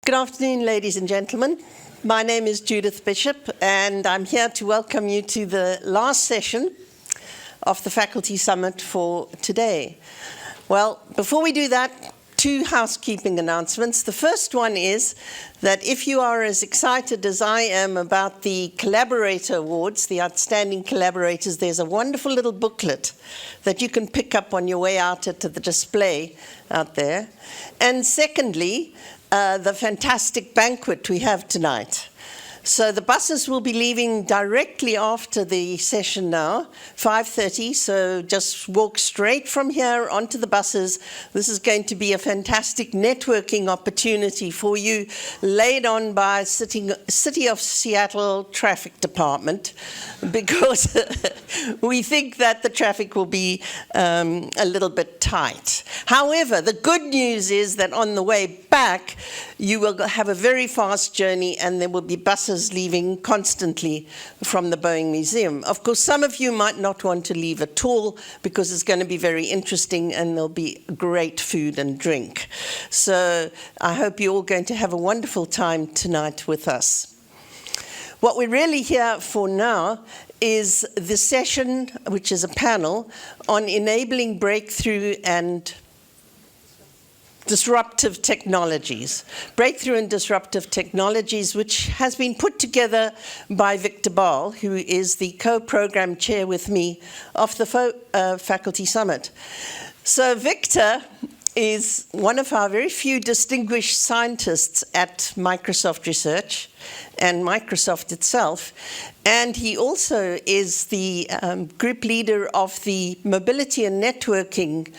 Good afternoon, ladies and gentlemen. My name is Judith Bishop, and I'm here to welcome you to the last session of the Faculty Summit for today. Well, before we do that, two housekeeping announcements. The first one is that if you are as excited as I am about the Collaborator Awards, the Outstanding Collaborators, there's a wonderful little booklet that you can pick up on your way out at the display out there. And secondly, the fantastic banquet we have tonight. So the buses will be leaving directly after the session now, 5:30, so just walk straight from here onto the buses. This is going to be a fantastic networking opportunity for you, laid on by City of Seattle Traffic Department, because we think that the traffic will be a little bit tight. However, the good news is that on the way back, you will have a very fast journey, and there will be buses leaving constantly from the Boeing Museum. Of course, some of you might not want to leave at all because it's going to be very interesting and there'll be great food and drink. So I hope you're all going to have a wonderful time tonight with us. What we're really here for now is the session, which is a panel on enabling breakthrough and disruptive technologies. Breakthrough and disruptive technologies, which has been put together by Victor Ball, who is the co-program chair with me of the Faculty Summit. So Victor is one of our very few distinguished scientists at Microsoft Research and Microsoft itself. And he also is the group leader of the Mobility and Networking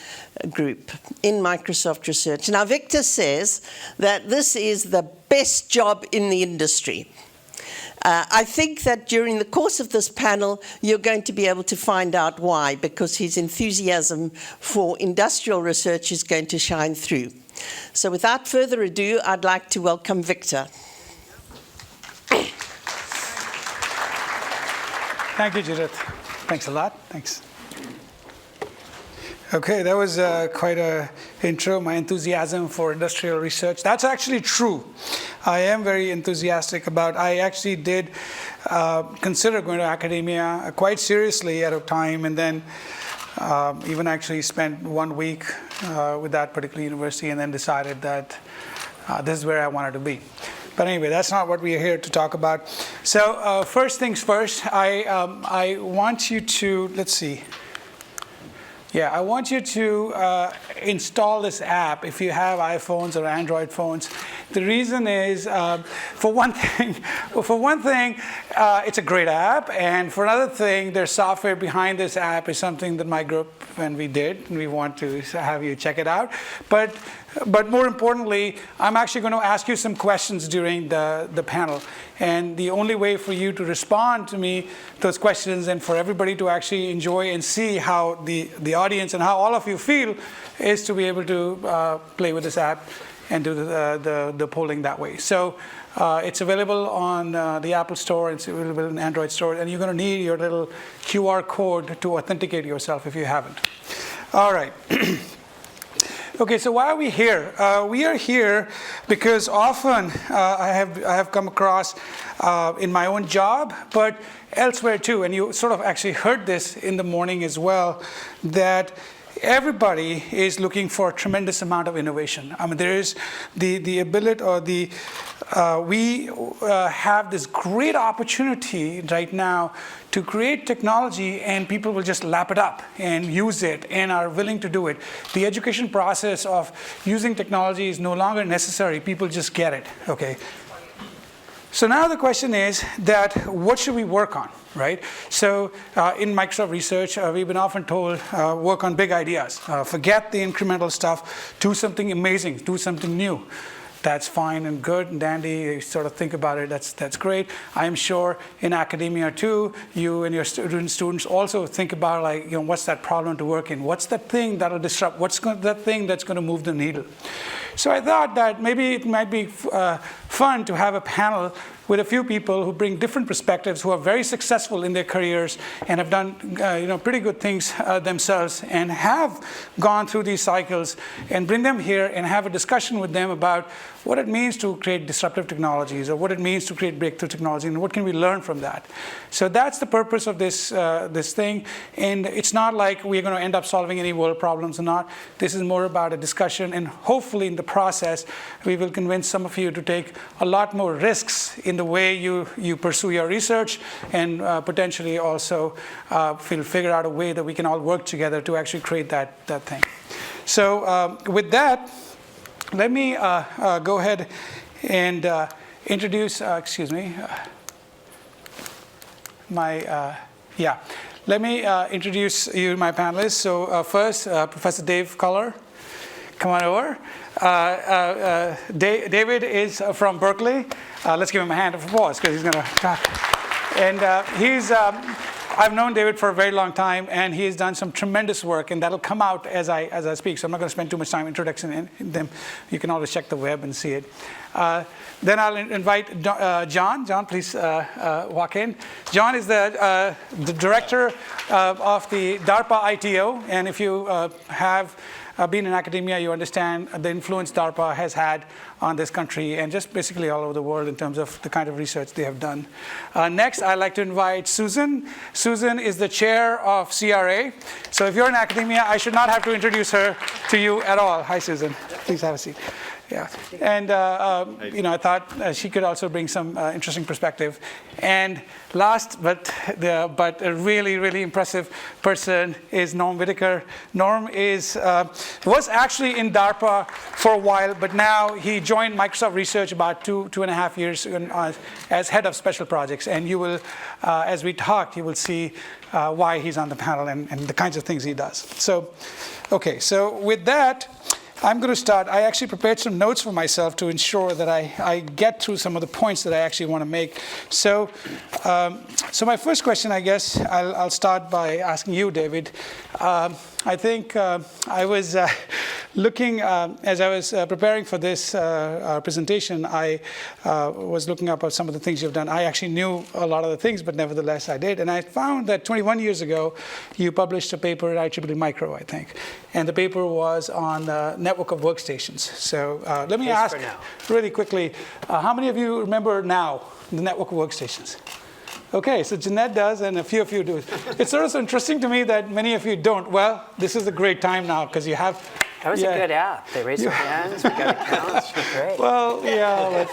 group in Microsoft Research. Now, Victor says that this is the best job in the industry. I think that during the course of this panel, you're going to be able to find out why, because his enthusiasm for industrial research is going to shine through. So without further ado, I'd like to welcome Victor. Thank you, Judith. Thanks a lot. Thanks. Okay, that was quite an intro, my enthusiasm for industrial research. That's actually true. I am very enthusiastic about, I actually did consider going to academia quite seriously at a time, and then even actually spent 1 week with that particular university, and then decided that this is where I wanted to be. But anyway, that's not what we are here to talk about. So first things first, I want you to, let's see. Yeah, I want you to install this app if you have iPhones or Android phones. The reason is, for one thing, it's a great app, and for another thing, there's software behind this app is something that my group and we want to have you check it out. But more importantly, I'm actually going to ask you some questions during the panel. And the only way for you to respond to me, those questions, and for everybody to actually enjoy and see how the audience and how all of you feel, is to be able to play with this app and do the polling that way. So it's available on the Apple Store, it's available in Android Store, and you're going to need your little QR code to authenticate yourself if you haven't. All right. Okay, so why are we here? We are here because often I have come across in my own job, but elsewhere too, and you sort of actually heard this in the morning as well, that everybody is looking for a tremendous amount of innovation. I mean, there is the ability, or we have this great opportunity right now to create technology, and people will just lap it up and use it and are willing to do it. The education process of using technology is no longer necessary. People just get it, okay? So now the question is that what should we work on, right? So in Microsoft Research, we've been often told, work on big ideas. Forget the incremental stuff, do something amazing, do something new. That's fine and good and dandy. You sort of think about it, that's great. I'm sure in academia too, you and your students also think about, like, you know, what's that problem to work in? What's that thing that'll disrupt? What's that thing that's going to move the needle? So I thought that maybe it might be fun to have a panel with a few people who bring different perspectives, who are very successful in their careers and have done pretty good things themselves and have gone through these cycles, and bring them here and have a discussion with them about what it means to create disruptive technologies, or what it means to create breakthrough technology, and what can we learn from that. So that's the purpose of this thing. And it's not like we're going to end up solving any world problems or not. This is more about a discussion, and hopefully in the process, we will convince some of you to take a lot more risks in the way you pursue your research, and potentially also figure out a way that we can all work together to actually create that thing. So with that, let me go ahead and introduce, let me introduce you my panelists. So first, Professor Dave Culler, come on over. David is from Berkeley. Let's give him a hand of applause because he's going to talk. And I've known David for a very long time, and he has done some tremendous work, and that'll come out as I speak. So I'm not going to spend too much time introducing them. You can always check the web and see it. Then I'll invite John. John, please walk in. John is the director of the DARPA ITO, and if you have been in academia, you understand the influence DARPA has had on this country and just basically all over the world in terms of the kind of research they have done. Next, I'd like to invite Susan. Susan is the chair of CRA. So if you're in academia, I should not have to introduce her to you at all. Hi, Susan. Please have a seat. Yeah, and I thought she could also bring some interesting perspective. And last, but a really, really impressive person is Norm Whitaker. Norm was actually in DARPA for a while, but now he joined Microsoft Research about two and a half years as head of special projects. And you will, as we talk, you will see why he's on the panel and the kinds of things he does. So, okay, so with that, I'm going to start. I actually prepared some notes for myself to ensure that I get through some of the points that I actually want to make. So my first question, I guess, I'll start by asking you, David. I think I was looking, as I was preparing for this presentation, I was looking up at some of the things you've done. I actually knew a lot of the things, but nevertheless I did. And I found that 21 years ago, you published a paper at IEEE Micro, I think. And the paper was on the network of workstations. So let me ask really quickly, how many of you remember now the network of workstations? Okay, so Jeanette does, and a few of you do. It's sort of interesting to me that many of you don't. Well, this is a great time now, because you have... That was a good app. They raised their hands, we got accounts, great. Well, yeah,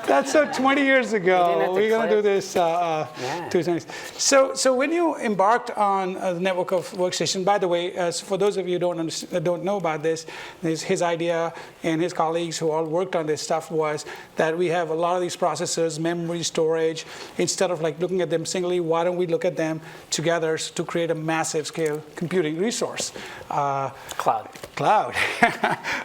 that's 20 years ago. We're going to do this two times. So when you embarked on the network of workstation, by the way, for those of you who don't know about this, his idea and his colleagues who all worked on this stuff was that we have a lot of these processors, memory, storage. Instead of like looking at them singly, why don't we look at them together to create a massive scale computing resource? Cloud.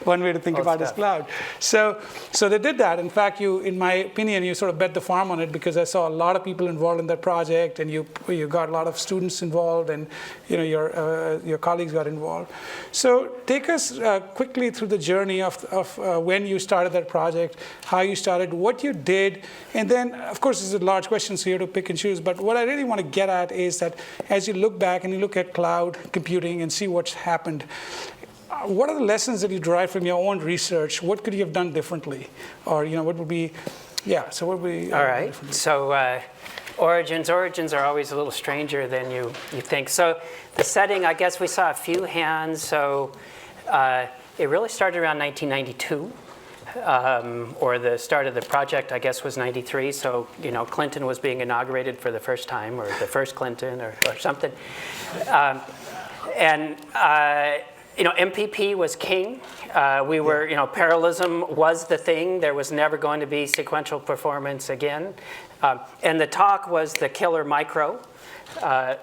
One way to think about it is cloud. So they did that. In fact, in my opinion, you sort of bet the farm on it, because I saw a lot of people involved in that project, and you got a lot of students involved, and your colleagues got involved. So take us quickly through the journey of when you started that project, how you started, what you did, and then, of course, this is a large question, so you have to pick and choose. But what I really want to get at is that as you look back and you look at cloud computing and see what's happened, what are the lessons that you derive from your own research? What could you have done differently? Or, what would be, so what would be... All right, so origins are always a little stranger than you think. So the setting, I guess we saw a few hands. So it really started around 1992. Or the start of the project, I guess, was 93. So, Clinton was being inaugurated for the first time, or the first Clinton, or something. MPP was king. We were, parallelism was the thing. There was never going to be sequential performance again. And the talk was the killer micro.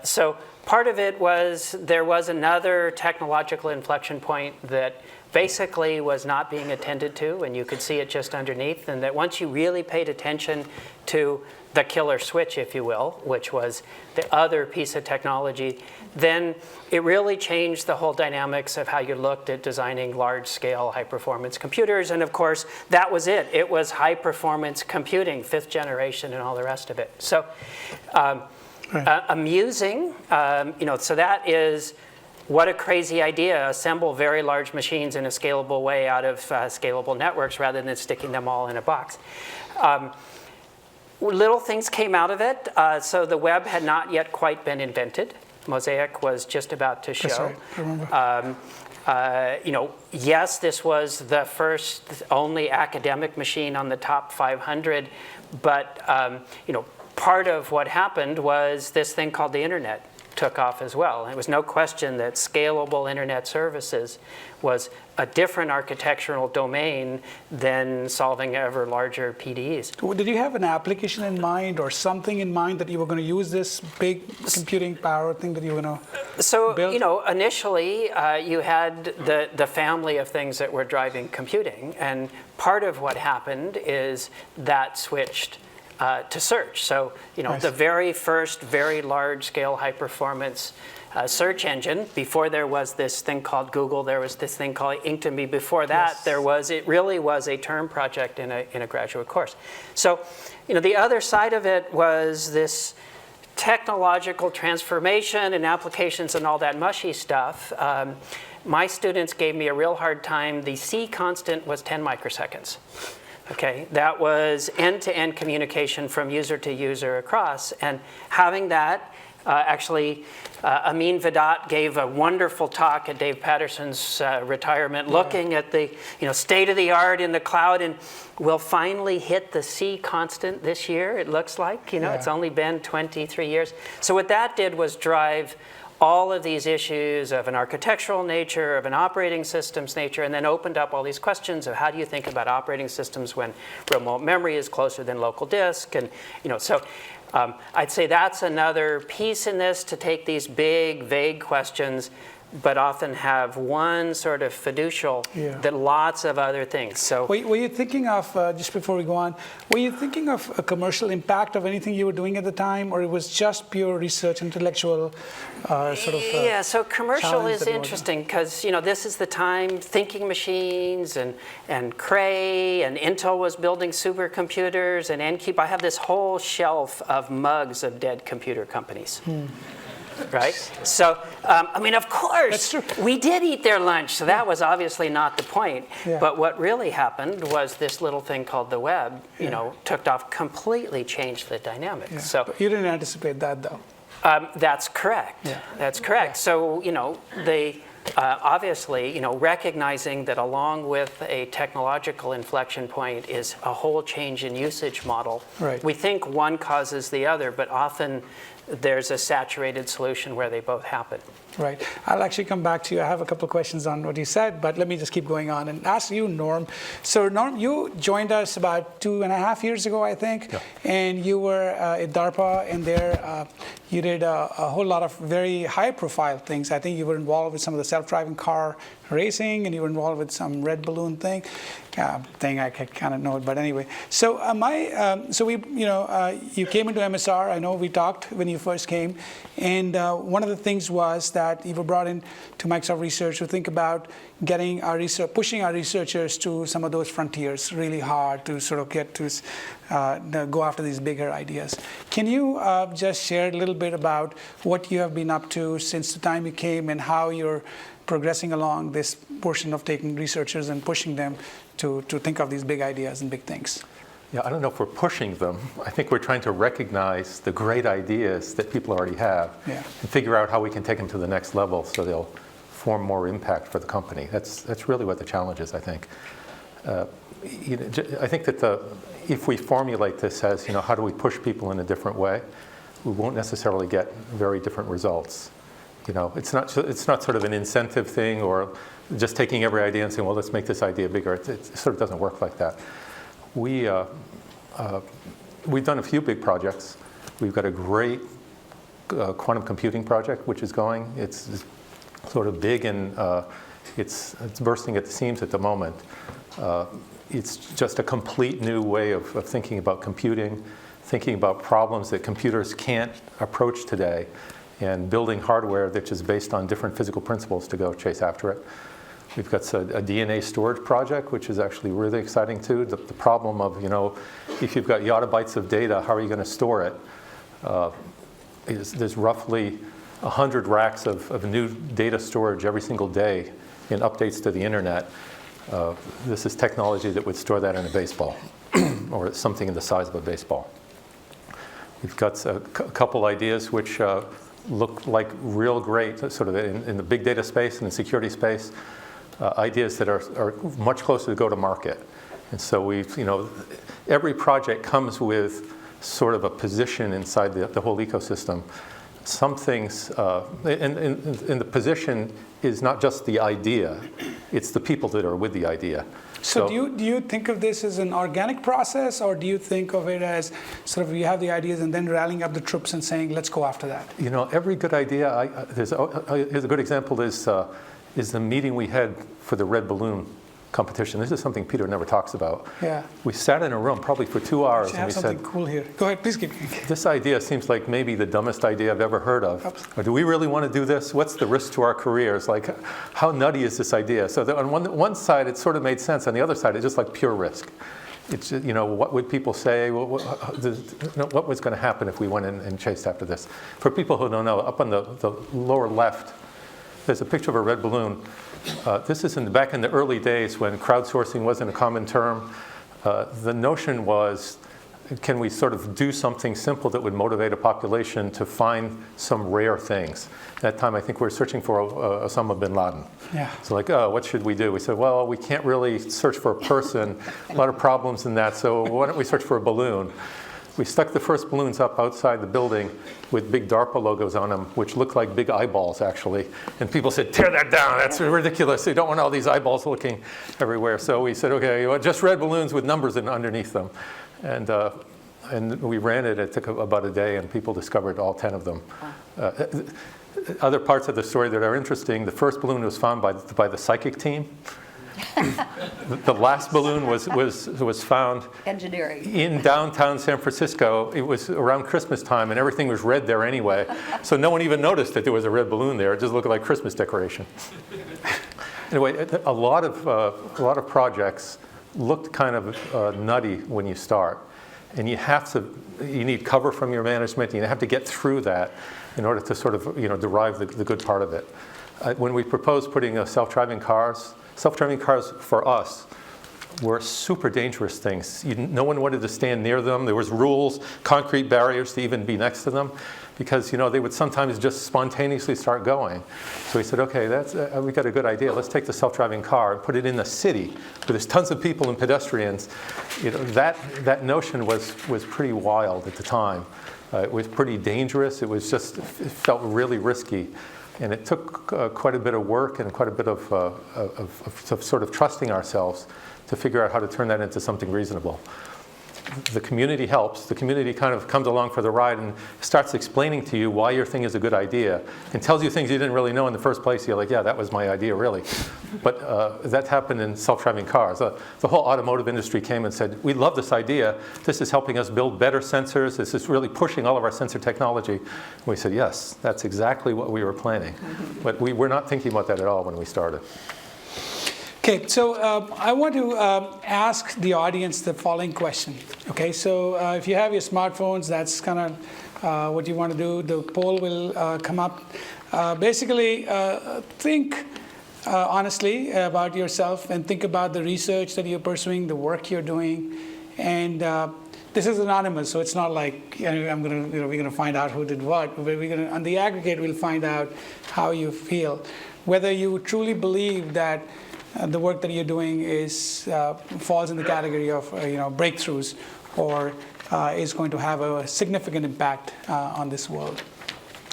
So part of it was there was another technological inflection point that basically was not being attended to, and you could see it just underneath, and that once you really paid attention to the killer switch, if you will, which was the other piece of technology, then it really changed the whole dynamics of how you looked at designing large-scale high-performance computers. And of course, that was it. It was high-performance computing, 5th generation, and all the rest of it. So amusing, so that is what a crazy idea. Assemble very large machines in a scalable way out of scalable networks rather than sticking them all in a box. Little things came out of it. So the web had not yet quite been invented. Mosaic was just about to show. That's right. I remember. Yes, this was the first only academic machine on the top 500, but part of what happened was this thing called the internet took off as well. And it was no question that scalable internet services was a different architectural domain than solving ever larger PDEs. Did you have an application in mind or something in mind that you were going to use this big computing power thing that you were going to build? Initially you had the family of things that were driving computing, and part of what happened is that switched to search. So, the very first very large-scale high-performance search engine, before there was this thing called Google, there was this thing called Inktomi. Before that, it really was a term project in a graduate course. So, the other side of it was this technological transformation and applications and all that mushy stuff. My students gave me a real hard time. The C constant was 10 microseconds. Okay, that was end-to-end communication from user to user across, and having that, actually, Amin Vedat gave a wonderful talk at Dave Patterson's retirement, looking at the state of the art in the cloud, and we'll finally hit the C constant this year. It looks like it's only been 23 years. So what that did was drive all of these issues of an architectural nature, of an operating systems nature, and then opened up all these questions of how do you think about operating systems when remote memory is closer than local disk, and so I'd say that's another piece in this, to take these big, vague questions, but often have one sort of fiducial that lots of other things. So, were you thinking of, just before we go on, were you thinking of a commercial impact of anything you were doing at the time, or it was just pure research, intellectual yeah, so commercial is interesting because, this is the time thinking machines and Cray and Intel was building supercomputers and N-Cube. I have this whole shelf of mugs of dead computer companies. Right? So, of course, we did eat their lunch, so that was obviously not the point. Yeah. But what really happened was this little thing called the web, took off, completely changed the dynamics. Yeah. So but you didn't anticipate that, though. That's correct. Yeah. That's correct. Yeah. So, they obviously, recognizing that along with a technological inflection point is a whole change in usage model. Right. We think one causes the other, but often there's a saturated solution where they both happen. Right. I'll actually come back to you. I have a couple of questions on what you said, but let me just keep going on and ask you, Norm. So, Norm, you joined us about 2.5 years ago, I think, and you were at DARPA, and there you did a whole lot of very high-profile things. I think you were involved with some of the self-driving car racing, and you were involved with some red balloon thing. I kind of know it, but anyway. So you came into MSR. I know we talked when you first came, and one of the things was that you were brought in to Microsoft Research to think about getting our research, pushing our researchers to some of those frontiers really hard to sort of get to go after these bigger ideas. Can you just share a little bit about what you have been up to since the time you came and how you're progressing along this portion of taking researchers and pushing them to think of these big ideas and big things? Yeah, I don't know if we're pushing them. I think we're trying to recognize the great ideas that people already have and figure out how we can take them to the next level so they'll form more impact for the company. That's really what the challenge is, I think. I think that if we formulate this as, how do we push people in a different way, we won't necessarily get very different results. It's not sort of an incentive thing or just taking every idea and saying, well, let's make this idea bigger. It sort of doesn't work like that. We we've done a few big projects. We've got a great quantum computing project, which is going. It's sort of big and it's bursting at the seams at the moment. It's just a complete new way of thinking about computing, thinking about problems that computers can't approach today, and building hardware that is based on different physical principles to go chase after it. We've got a DNA storage project, which is actually really exciting too. The problem of, if you've got yottabytes of data, how are you going to store it? There's roughly 100 racks of new data storage every single day in updates to the internet. This is technology that would store that in a baseball or something in the size of a baseball. We've got a couple ideas which look like real great, sort of in the big data space and the security space, ideas that are much closer to go to market. And so we've, every project comes with sort of a position inside the whole ecosystem. Some things, and the position is not just the idea, it's the people that are with the idea. So do you think of this as an organic process, or do you think of it as sort of you have the ideas and then rallying up the troops and saying, let's go after that? Every good idea, here's a good example is the meeting we had for the red balloon competition. This is something Peter never talks about. Yeah. We sat in a room probably for 2 hours and we said, something cool here. Go ahead, please keep going. This idea seems like maybe the dumbest idea I've ever heard of. Or do we really want to do this? What's the risk to our careers? Like, how nutty is this idea? So on one side, it sort of made sense. On the other side, it's just like pure risk. It's, what would people say? What was going to happen if we went in and chased after this? For people who don't know, up on the lower left, there's a picture of a red balloon. This is back in the early days when crowdsourcing wasn't a common term. The notion was, can we sort of do something simple that would motivate a population to find some rare things? At that time, I think we were searching for Osama bin Laden. Yeah. So what should we do? We said, well, we can't really search for a person. A lot of problems in that, so why don't we search for a balloon? We stuck the first balloons up outside the building with big DARPA logos on them, which looked like big eyeballs, actually. And people said, tear that down, that's ridiculous. You don't want all these eyeballs looking everywhere. So we said, okay, just red balloons with numbers underneath them. And we ran it. It took about a day, and people discovered all 10 of them. Other parts of the story that are interesting, the first balloon was found by the psychic team. The last balloon was found engineering in downtown San Francisco. It was around Christmas time, and everything was red there anyway. So no one even noticed that there was a red balloon there. It just looked like Christmas decoration. Anyway, a lot of projects looked kind of nutty when you start, and you need cover from your management. You have to get through that in order to sort of derive the good part of it. When we proposed putting self-driving cars for us were super dangerous things. No one wanted to stand near them. There was rules, concrete barriers to even be next to them, because they would sometimes just spontaneously start going. So we said, okay, we got a good idea. Let's take the self-driving car and put it in the city where there's tons of people and pedestrians. That notion was pretty wild at the time. It was pretty dangerous. It felt really risky. And it took quite a bit of work and quite a bit of sort of trusting ourselves to figure out how to turn that into something reasonable. The community helps. The community kind of comes along for the ride and starts explaining to you why your thing is a good idea and tells you things you didn't really know in the first place. You're like, yeah, that was my idea, really. But that happened in self-driving cars. The whole automotive industry came and said, we love this idea. This is helping us build better sensors. This is really pushing all of our sensor technology. And we said, yes, that's exactly what we were planning. But we were not thinking about that at all when we started. Okay, so I want to ask the audience the following question. Okay, so if you have your smartphones, that's kind of what you want to do. The poll will come up. Basically, think honestly about yourself and think about the research that you're pursuing, the work you're doing, and this is anonymous, so it's not like we're going to find out who did what. But on the aggregate, we'll find out how you feel, whether you truly believe that the work that you're doing falls in the category of breakthroughs, or is going to have a significant impact on this world.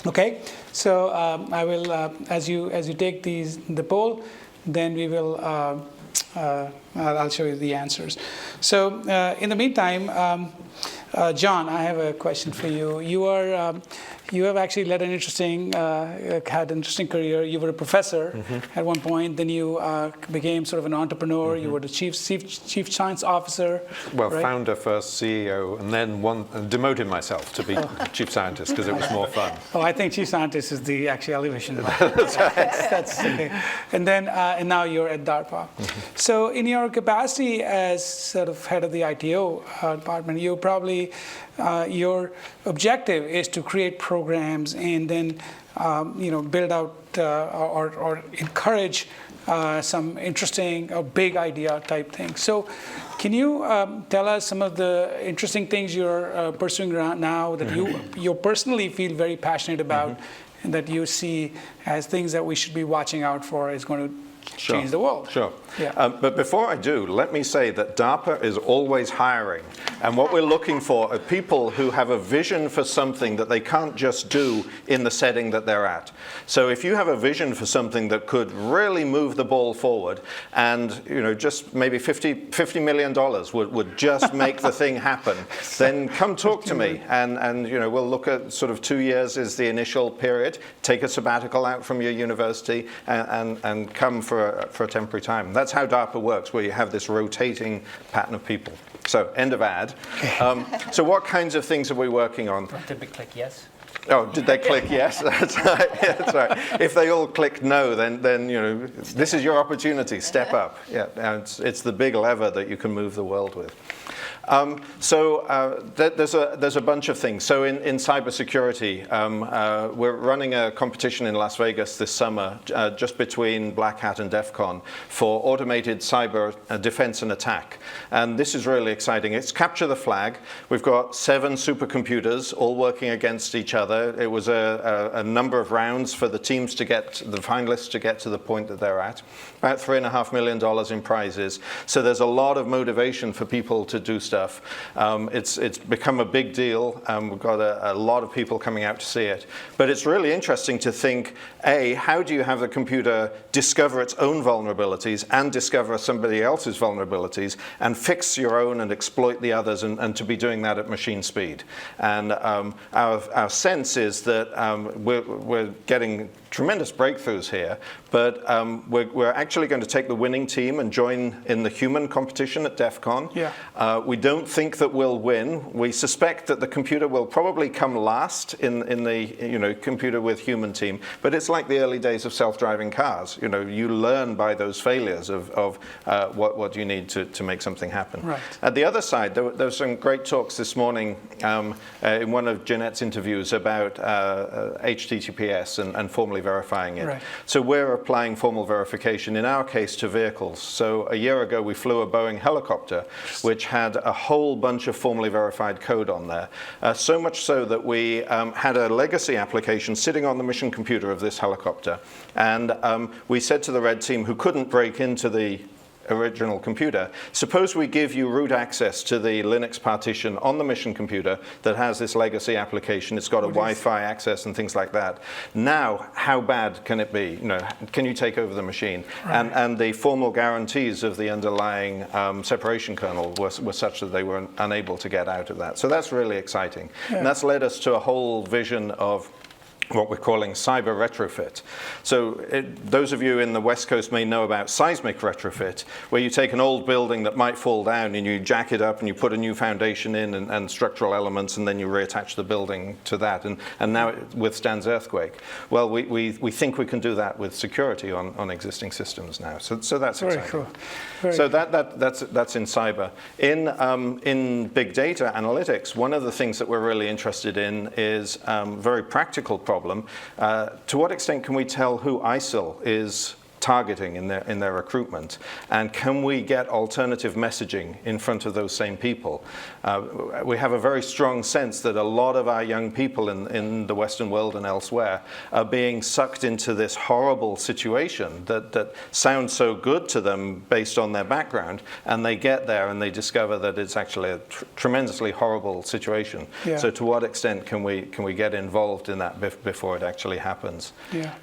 Okay, so I will as you take the poll, then we will I'll show you the answers. So in the meantime, John, I have a question for you. You have actually led an had an interesting career. You were a professor at one point. Then you became sort of an entrepreneur. You were the chief science officer. Well, right? founder first, CEO, and then demoted myself to be chief scientist because it was more fun. Oh, I think chief scientist is the actual elevation. That's okay. And then and now you're at DARPA. So in your capacity as sort of head of the ITO department, you probably your objective is to create programs and then build out or encourage some interesting or big idea type things. So can you tell us some of the interesting things you're pursuing around now that you personally feel very passionate about and that you see as things that we should be watching out for is going to change the world? Sure. Yeah. But before I do, let me say that DARPA is always hiring. And what we're looking for are people who have a vision for something that they can't just do in the setting that they're at. So if you have a vision for something that could really move the ball forward and just maybe $50 million would just make the thing happen, then come talk to me. And we'll look at sort of 2 years is the initial period, take a sabbatical out from your university and come for a temporary time. That's how DARPA works, where you have this rotating pattern of people. So, end of ad. So what kinds of things are we working on? Did we click yes? Oh, did they click yes? That's right. Yeah, that's right. If they all clicked no, then this is your opportunity. Step up. Yeah, and it's the big lever that you can move the world with. There's a bunch of things. So in cybersecurity, we're running a competition in Las Vegas this summer, just between Black Hat and DEF CON, for automated cyber defense and attack. And this is really exciting. It's capture the flag. We've got 7 supercomputers all working against each other. It was a number of rounds for the teams the finalists to get to the point that they're at. About $3.5 million in prizes. So there's a lot of motivation for people to do stuff. It's become a big deal. We've got a lot of people coming out to see it. But it's really interesting to think, how do you have the computer discover its own vulnerabilities and discover somebody else's vulnerabilities and fix your own and exploit the others and to be doing that at machine speed? And our sense is that we're getting tremendous breakthroughs here, but we're actually going to take the winning team and join in the human competition at DEF CON. Yeah. We don't think that we'll win. We suspect that the computer will probably come last in the computer with human team, but it's like the early days of self-driving cars. You learn by those failures of what you need to make something happen. Right. At the other side, there were some great talks this morning in one of Jeanette's interviews about HTTPS and formally verifying it. Right. So we're applying formal verification, in our case, to vehicles. So a year ago, we flew a Boeing helicopter, which had a whole bunch of formally verified code on there. So much so that we had a legacy application sitting on the mission computer of this helicopter. And we said to the red team, who couldn't break into the original computer, suppose we give you root access to the Linux partition on the mission computer that has this legacy application. It's got a Wi-Fi access and things like that. Now, how bad can it be? Can you take over the machine? Right. And the formal guarantees of the underlying separation kernel were such that they were unable to get out of that. So that's really exciting. Yeah. And that's led us to a whole vision of what we're calling cyber retrofit. So those of you in the West Coast may know about seismic retrofit, where you take an old building that might fall down and you jack it up and you put a new foundation in and structural elements, and then you reattach the building to that, and now it withstands earthquake. Well, we think we can do that with security on existing systems now. So that's very exciting. Cool. Very so that's in cyber. In big data analytics, one of the things that we're really interested in is very practical problem. To what extent can we tell who ISIL is targeting in their recruitment, and can we get alternative messaging in front of those same people? We have a very strong sense that a lot of our young people in the Western world and elsewhere are being sucked into this horrible situation that sounds so good to them based on their background, and they get there and they discover that it's actually a tremendously horrible situation. Yeah. So to what extent can we get involved in that before it actually happens? Yeah.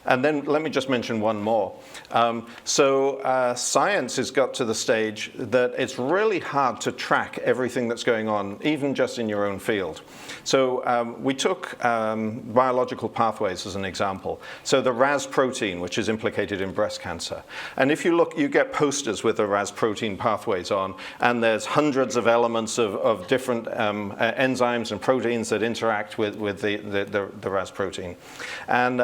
And then let me just mention one more. more. Science has got to the stage that it's really hard to track everything that's going on, even just in your own field. So we took biological pathways as an example. So the Ras protein, which is implicated in breast cancer. And if you look, you get posters with the Ras protein pathways on, and there's hundreds of elements of different enzymes and proteins that interact with the Ras protein. And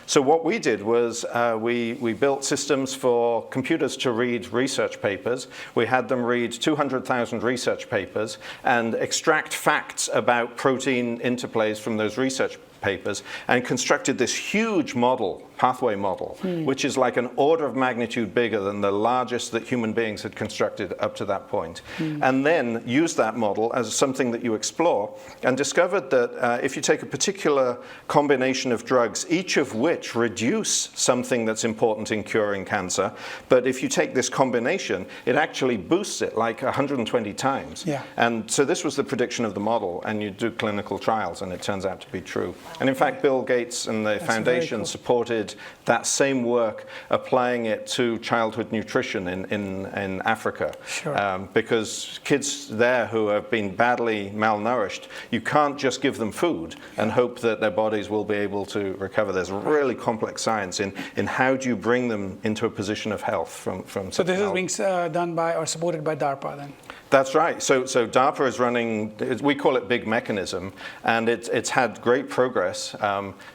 so what we did was we built systems for computers to read research papers. We had them read 200,000 research papers and extract facts about protein interplays from those research papers, and constructed this huge model, pathway model, which is like an order of magnitude bigger than the largest that human beings had constructed up to that point. And then used that model as something that you explore, and discovered that if you take a particular combination of drugs, each of which reduce something that's important in curing cancer, but if you take this combination, it actually boosts it like 120 times. Yeah. And so this was the prediction of the model, and you do clinical trials, and it turns out to be true. And in fact, Bill Gates and the foundation supported that same work, applying it to childhood nutrition in Africa. Sure. Because kids there who have been badly malnourished, you can't just give them food and hope that their bodies will be able to recover. There's really complex science in how do you bring them into a position of health from So this is being done by or supported by DARPA then? That's right. So DARPA is running, we call it Big Mechanism, and it's had great progress.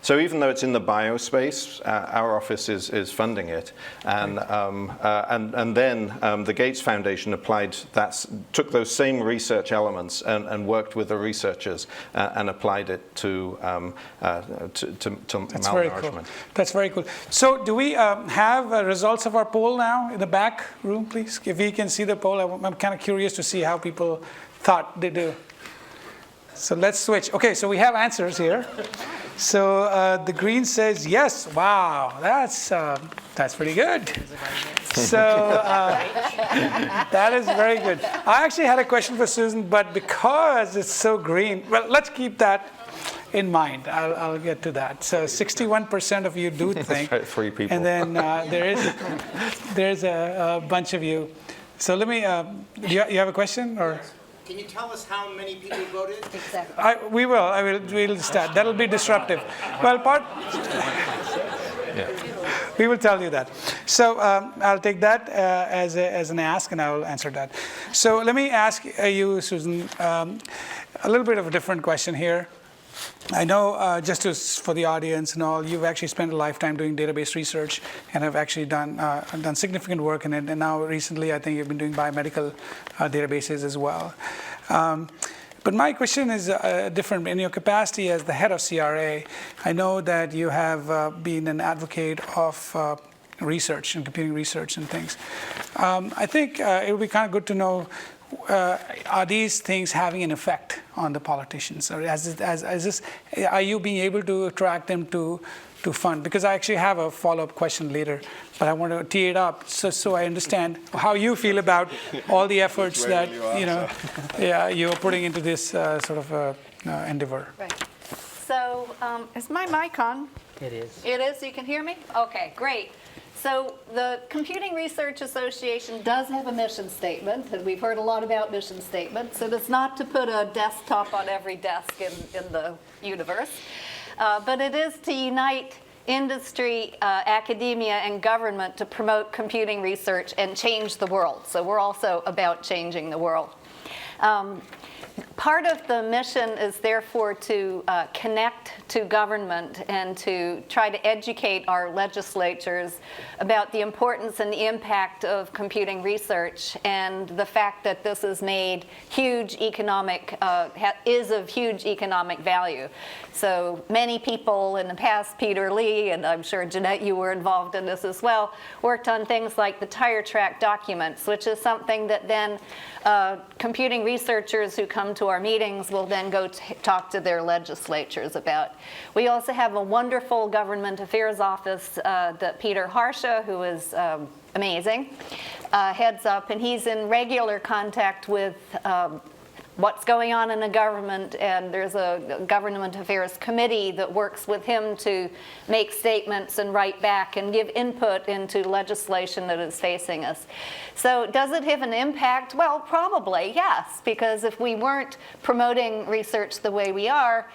So even though it's in the biospace, our office is funding it. And then the Gates Foundation took those same research elements and worked with the researchers and applied it to That's malnourishment. very cool. That's very cool. So do we have results of our poll now in the back room, please? If we can see the poll, I'm kind of curious to see how people thought they do. So let's switch. Okay, so we have answers here. So the green says yes. Wow, that's pretty good. So that is very good. I actually had a question for Susan, but because it's so green, well, let's keep that in mind. I'll get to that. So 61% of you do think. That's right, 3 people. And then there's a bunch of you. So let me, you have a question? Or? Yes. Can you tell us how many people voted? Exactly. We'll start. That'll be disruptive. Well, we will tell you that. So I'll take that as an ask, and I will answer that. So let me ask you, Susan, a little bit of a different question here. I know, for the audience and all, you've actually spent a lifetime doing database research and have actually done significant work in it. And now recently, I think you've been doing biomedical databases as well. But my question is different. In your capacity as the head of CRA, I know that you have been an advocate of research and computing research and things. I think it would be kind of good to know, are these things having an effect on the politicians? Or are you being able to attract them to fund? Because I actually have a follow-up question later, but I want to tee it up so I understand how you feel about all the efforts that you're putting into this sort of endeavor. Right. So is my mic on? It is. It is? You can hear me? Okay, great. So the Computing Research Association does have a mission statement, and we've heard a lot about mission statements. It is not to put a desktop on every desk in the universe, but it is to unite industry, academia, and government to promote computing research and change the world. So we're also about changing the world. Part of the mission is therefore to connect to government and to try to educate our legislatures about the importance and the impact of computing research and the fact that this is made huge economic, is of huge economic value. So many people in the past, Peter Lee, and I'm sure Jeanette, you were involved in this as well, worked on things like the tire track documents, which is something that then computing researchers who come to our meetings will then go talk to their legislatures about. We also have a wonderful government affairs office that Peter Harsha, who is amazing, heads up, and he's in regular contact with what's going on in the government, and there's a government affairs committee that works with him to make statements and write back and give input into legislation that is facing us. So does it have an impact? Well, probably, yes, because if we weren't promoting research the way we are,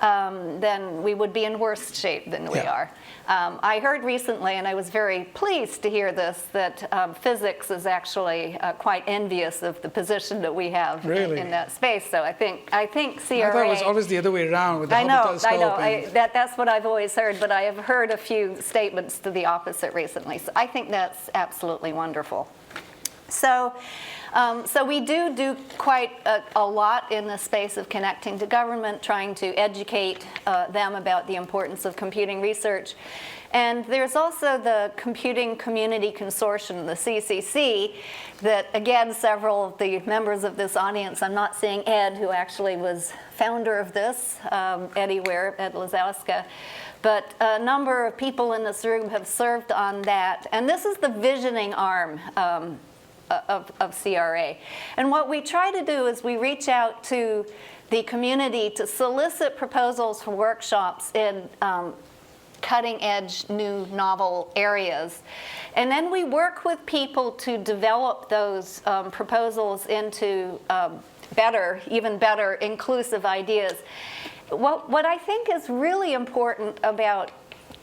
then we would be in worse shape than we are. I heard recently, and I was very pleased to hear this, that physics is actually quite envious of the position that we have in that space. So I think CRA. I thought it was always the other way around with the Hubble telescope. I know. That's what I've always heard, but I have heard a few statements to the opposite recently. So I think that's absolutely wonderful. So we do quite a lot in the space of connecting to government, trying to educate them about the importance of computing research. And there's also the Computing Community Consortium, the CCC, that again, several of the members of this audience, I'm not seeing Ed, who actually was founder of this, Eddie Ware, Ed Lazowska, but a number of people in this room have served on that. And this is the visioning arm of CRA. And what we try to do is we reach out to the community to solicit proposals for workshops in cutting-edge, new, novel areas. And then we work with people to develop those proposals into even better, inclusive ideas. What I think is really important about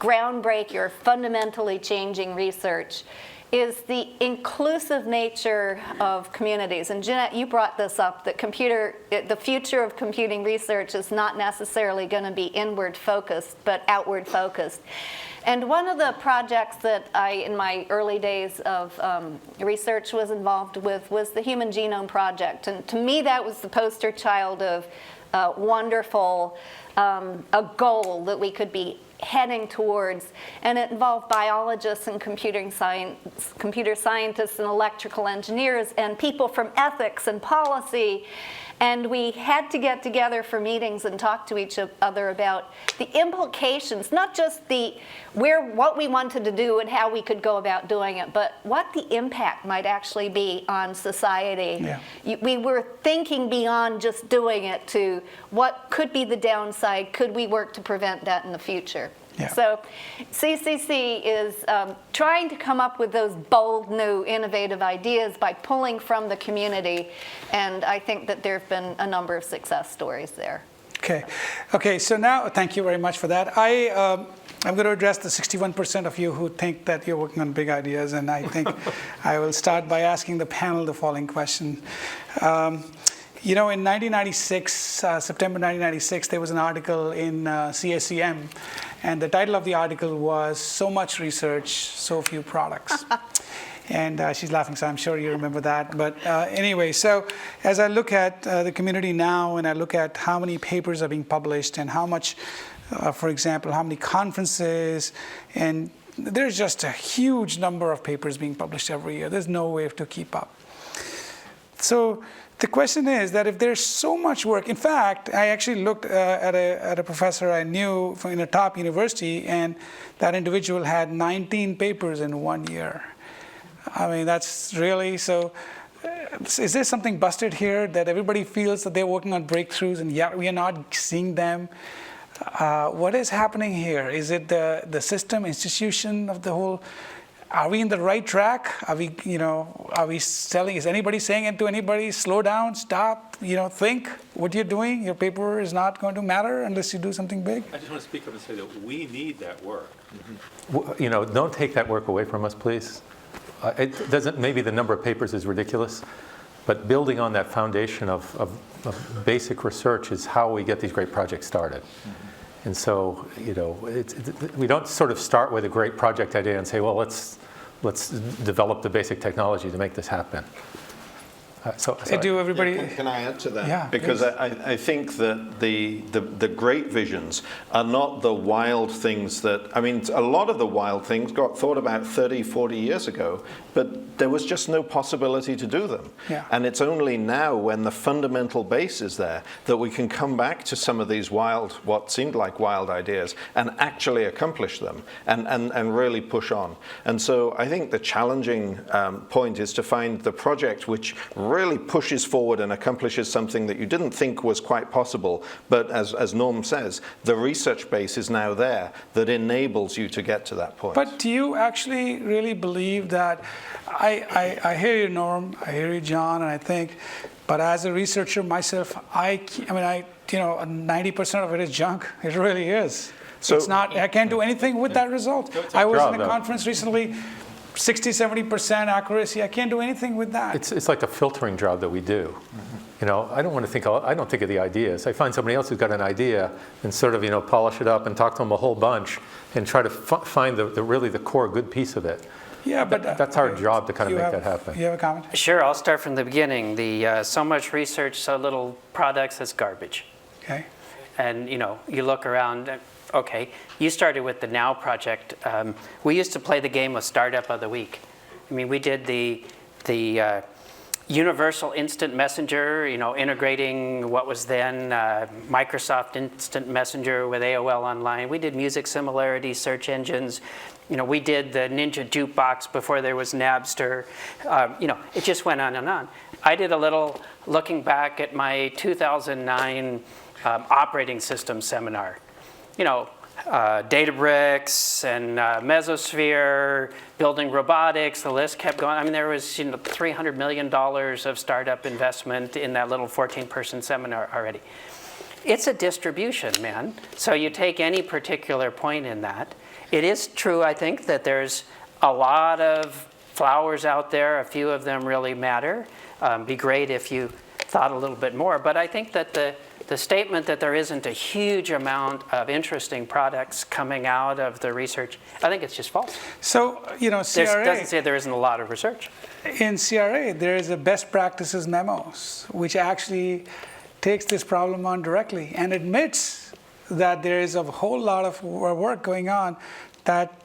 groundbreaking or fundamentally changing research is the inclusive nature of communities. And Jeanette, you brought this up, that the future of computing research is not necessarily going to be inward focused, but outward focused. And one of the projects that I, in my early days of research, was involved with was the Human Genome Project. And to me, that was the poster child of wonderful, a goal that we could be heading towards, and it involved biologists and computer scientists and electrical engineers and people from ethics and policy. And we had to get together for meetings and talk to each other about the implications, not just what we wanted to do and how we could go about doing it, but what the impact might actually be on society. Yeah. We were thinking beyond just doing it to what could be the downside, could we work to prevent that in the future? Yeah. So CCC is trying to come up with those bold, new, innovative ideas by pulling from the community, and I think that there have been a number of success stories there. Okay. So now, thank you very much for that. I'm going to address the 61% of you who think that you're working on big ideas, and I think I will start by asking the panel the following question. In 1996, September 1996, there was an article in CSEM, and the title of the article was "So Much Research, So Few Products." And she's laughing, so I'm sure you remember that. But anyway, so as I look at the community now, and I look at how many papers are being published, and how much, for example, how many conferences, and there's just a huge number of papers being published every year. There's no way to keep up. So the question is that if there's so much work, in fact, I actually looked at a professor I knew in a top university, and that individual had 19 papers in 1 year. I mean, that's really, so is there something busted here that everybody feels that they're working on breakthroughs and yet we are not seeing them? What is happening here? Is it the system, institution of the whole? Are we in the right track? Are we selling? Is anybody saying it to anybody? Slow down, stop, think what you're doing. Your paper is not going to matter unless you do something big. I just want to speak up and say that we need that work. Mm-hmm. Don't take that work away from us, please. It doesn't, maybe the number of papers is ridiculous, but building on that foundation of basic research is how we get these great projects started. Mm-hmm. And so, we don't sort of start with a great project idea and say, well, let's develop the basic technology to make this happen. Can I add to that? Yeah, because I think that the great visions are not the wild things that, a lot of the wild things got thought about 30, 40 years ago, but there was just no possibility to do them. Yeah. And it's only now when the fundamental base is there that we can come back to some of these what seemed like wild ideas and actually accomplish them and really push on. And so I think the challenging point is to find the project which really pushes forward and accomplishes something that you didn't think was quite possible. But as Norm says, the research base is now there that enables you to get to that point. But do you actually really believe that? I hear you, Norm. I hear you, John, and I think. But as a researcher myself, I mean, 90% of it is junk. It really is. So it's not. I can't do anything with that result. I was in a conference recently. 60-70% accuracy. I can't do anything with that. It's like a filtering job that we do. You know, I don't think of the ideas. I find somebody else who's got an idea and sort of, polish it up and talk to them a whole bunch and try to find really the core good piece of it. Yeah, but that's our job to kind of make that happen. You have a comment? Sure, I'll start from the beginning. The so much research, so little products, that's garbage. Okay. And you look around. Okay, you started with the Now project. We used to play the game of Startup of the Week. I mean, we did the Universal Instant Messenger, integrating what was then Microsoft Instant Messenger with AOL Online. We did music similarity search engines. We did the Ninja Jukebox before there was Napster. It just went on and on. I did a little looking back at my 2009 operating system seminar. Databricks and Mesosphere, building robotics, the list kept going. I mean, there was $300 million of startup investment in that little 14-person seminar already. It's a distribution, man. So you take any particular point in that. It is true, I think, that there's a lot of flowers out there. A few of them really matter. Be great if you thought a little bit more. But I think that the statement that there isn't a huge amount of interesting products coming out of the research, I think it's just false. So, CRA... It doesn't say there isn't a lot of research. In CRA, there is a best practices memos, which actually takes this problem on directly and admits that there is a whole lot of work going on that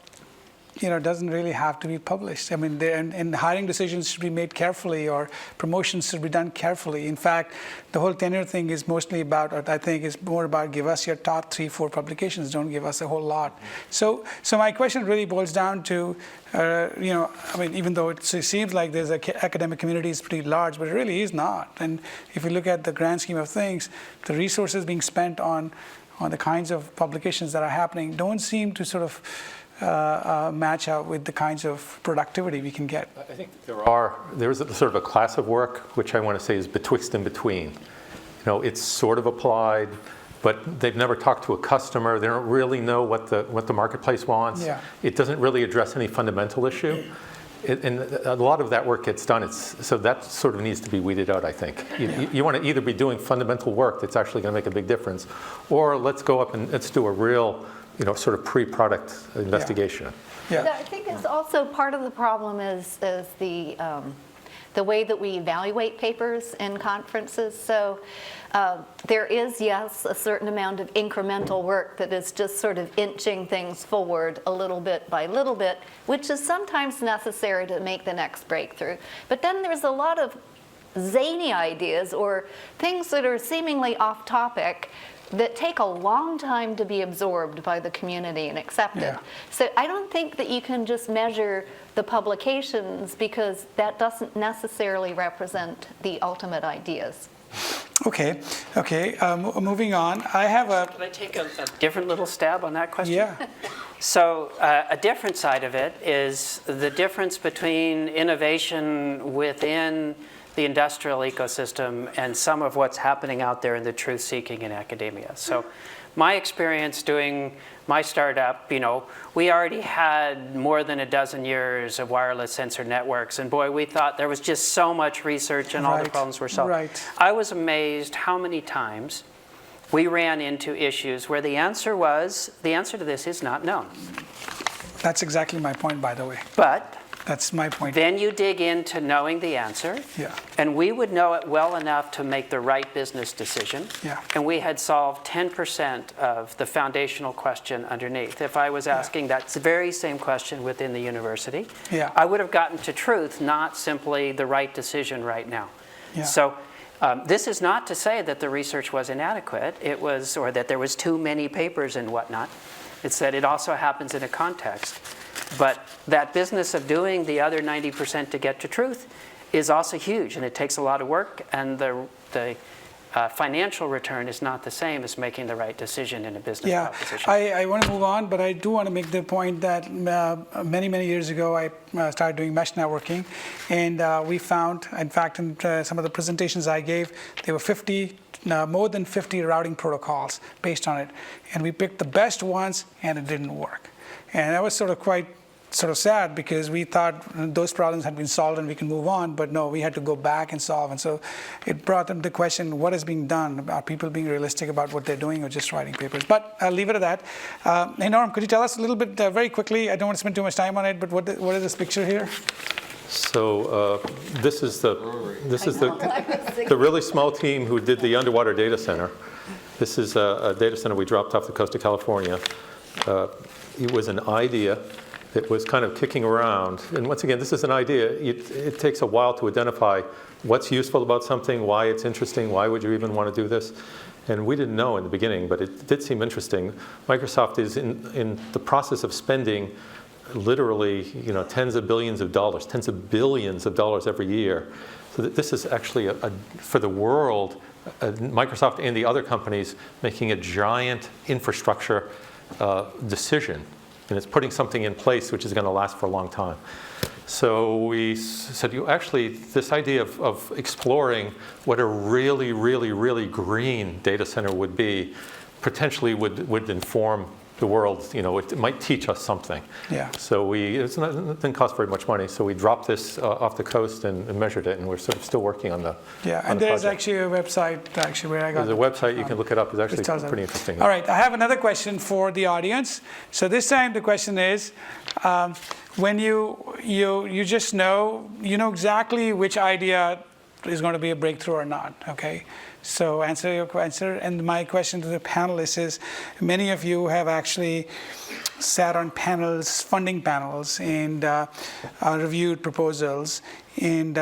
doesn't really have to be published. I mean, and hiring decisions should be made carefully, or promotions should be done carefully. In fact, the whole tenure thing is mostly about, I think, is more about give us your top 3-4 publications. Don't give us a whole lot. So my question really boils down to, even though it seems like there's academic community is pretty large, but it really is not. And if you look at the grand scheme of things, the resources being spent on the kinds of publications that are happening don't seem to sort of match up with the kinds of productivity we can get. I think there's a sort of a class of work which I want to say is betwixt and between. It's sort of applied, but they've never talked to a customer. They don't really know what the marketplace wants. Yeah. It doesn't really address any fundamental issue. And a lot of that work gets done. So that sort of needs to be weeded out, I think. You want to either be doing fundamental work that's actually going to make a big difference, or let's go up and let's do a real, sort of pre-product investigation. Yeah. I think it's also part of the problem is the way that we evaluate papers in conferences. So there is, yes, a certain amount of incremental work that is just sort of inching things forward a little bit by little bit, which is sometimes necessary to make the next breakthrough. But then there's a lot of zany ideas or things that are seemingly off topic that take a long time to be absorbed by the community and accepted. Yeah. So I don't think that you can just measure the publications because that doesn't necessarily represent the ultimate ideas. Okay. Moving on. I have Can I take a different little stab on that question? Yeah. So a different side of it is the difference between innovation within the industrial ecosystem and some of what's happening out there in the truth-seeking in academia. So my experience doing my startup, we already had more than a dozen years of wireless sensor networks, and boy, we thought there was just so much research and all the problems were solved. Right. I was amazed how many times we ran into issues where the answer to this is not known. That's exactly my point, by the way. But that's my point. Then you dig into knowing the answer, yeah. And we would know it well enough to make the right business decision, yeah. And we had solved 10% of the foundational question underneath. If I was asking that very same question within the university, yeah. I would have gotten to truth, not simply the right decision right now. Yeah. So this is not to say that the research was inadequate, or that there was too many papers and whatnot. It's that it also happens in a context. But that business of doing the other 90% to get to truth is also huge, and it takes a lot of work, and the financial return is not the same as making the right decision in a business proposition. I want to move on, but I do want to make the point that many years ago I started doing mesh networking, and we found, in fact, in some of the presentations I gave, there were more than 50 routing protocols based on it, and we picked the best ones, and it didn't work. And that was quite sad, because we thought those problems had been solved and we can move on, but no, we had to go back and solve. And so it brought them the question, what is being done? Are people being realistic about what they're doing, or just writing papers? But I'll leave it at that. Hey, Norm, could you tell us a little bit, very quickly, I don't want to spend too much time on it, but what is this picture here? So this is the really small team who did the underwater data center. This is a data center we dropped off the coast of California. It was an idea that was kind of kicking around. And once again, this is an idea. It takes a while to identify what's useful about something, why it's interesting, why would you even want to do this? And we didn't know in the beginning, but it did seem interesting. Microsoft is in the process of spending literally tens of billions of dollars, tens of billions of dollars every year. So this is actually, for the world, Microsoft and the other companies making a giant infrastructure decision. And it's putting something in place which is going to last for a long time. So we said, this idea of exploring what a really, really, really green data center would be, potentially would inform the world. It might teach us something. Yeah. So it didn't cost very much money. So we dropped this off the coast and measured it, and we're still working on the and there's actually a website where I got. There's a website you can look it up. It's actually pretty interesting. All right, I have another question for the audience. So this time the question is, when you just know exactly which idea is going to be a breakthrough or not. Okay. So answer your question. And my question to the panelists is, many of you have actually sat on panels, funding panels, and reviewed proposals. And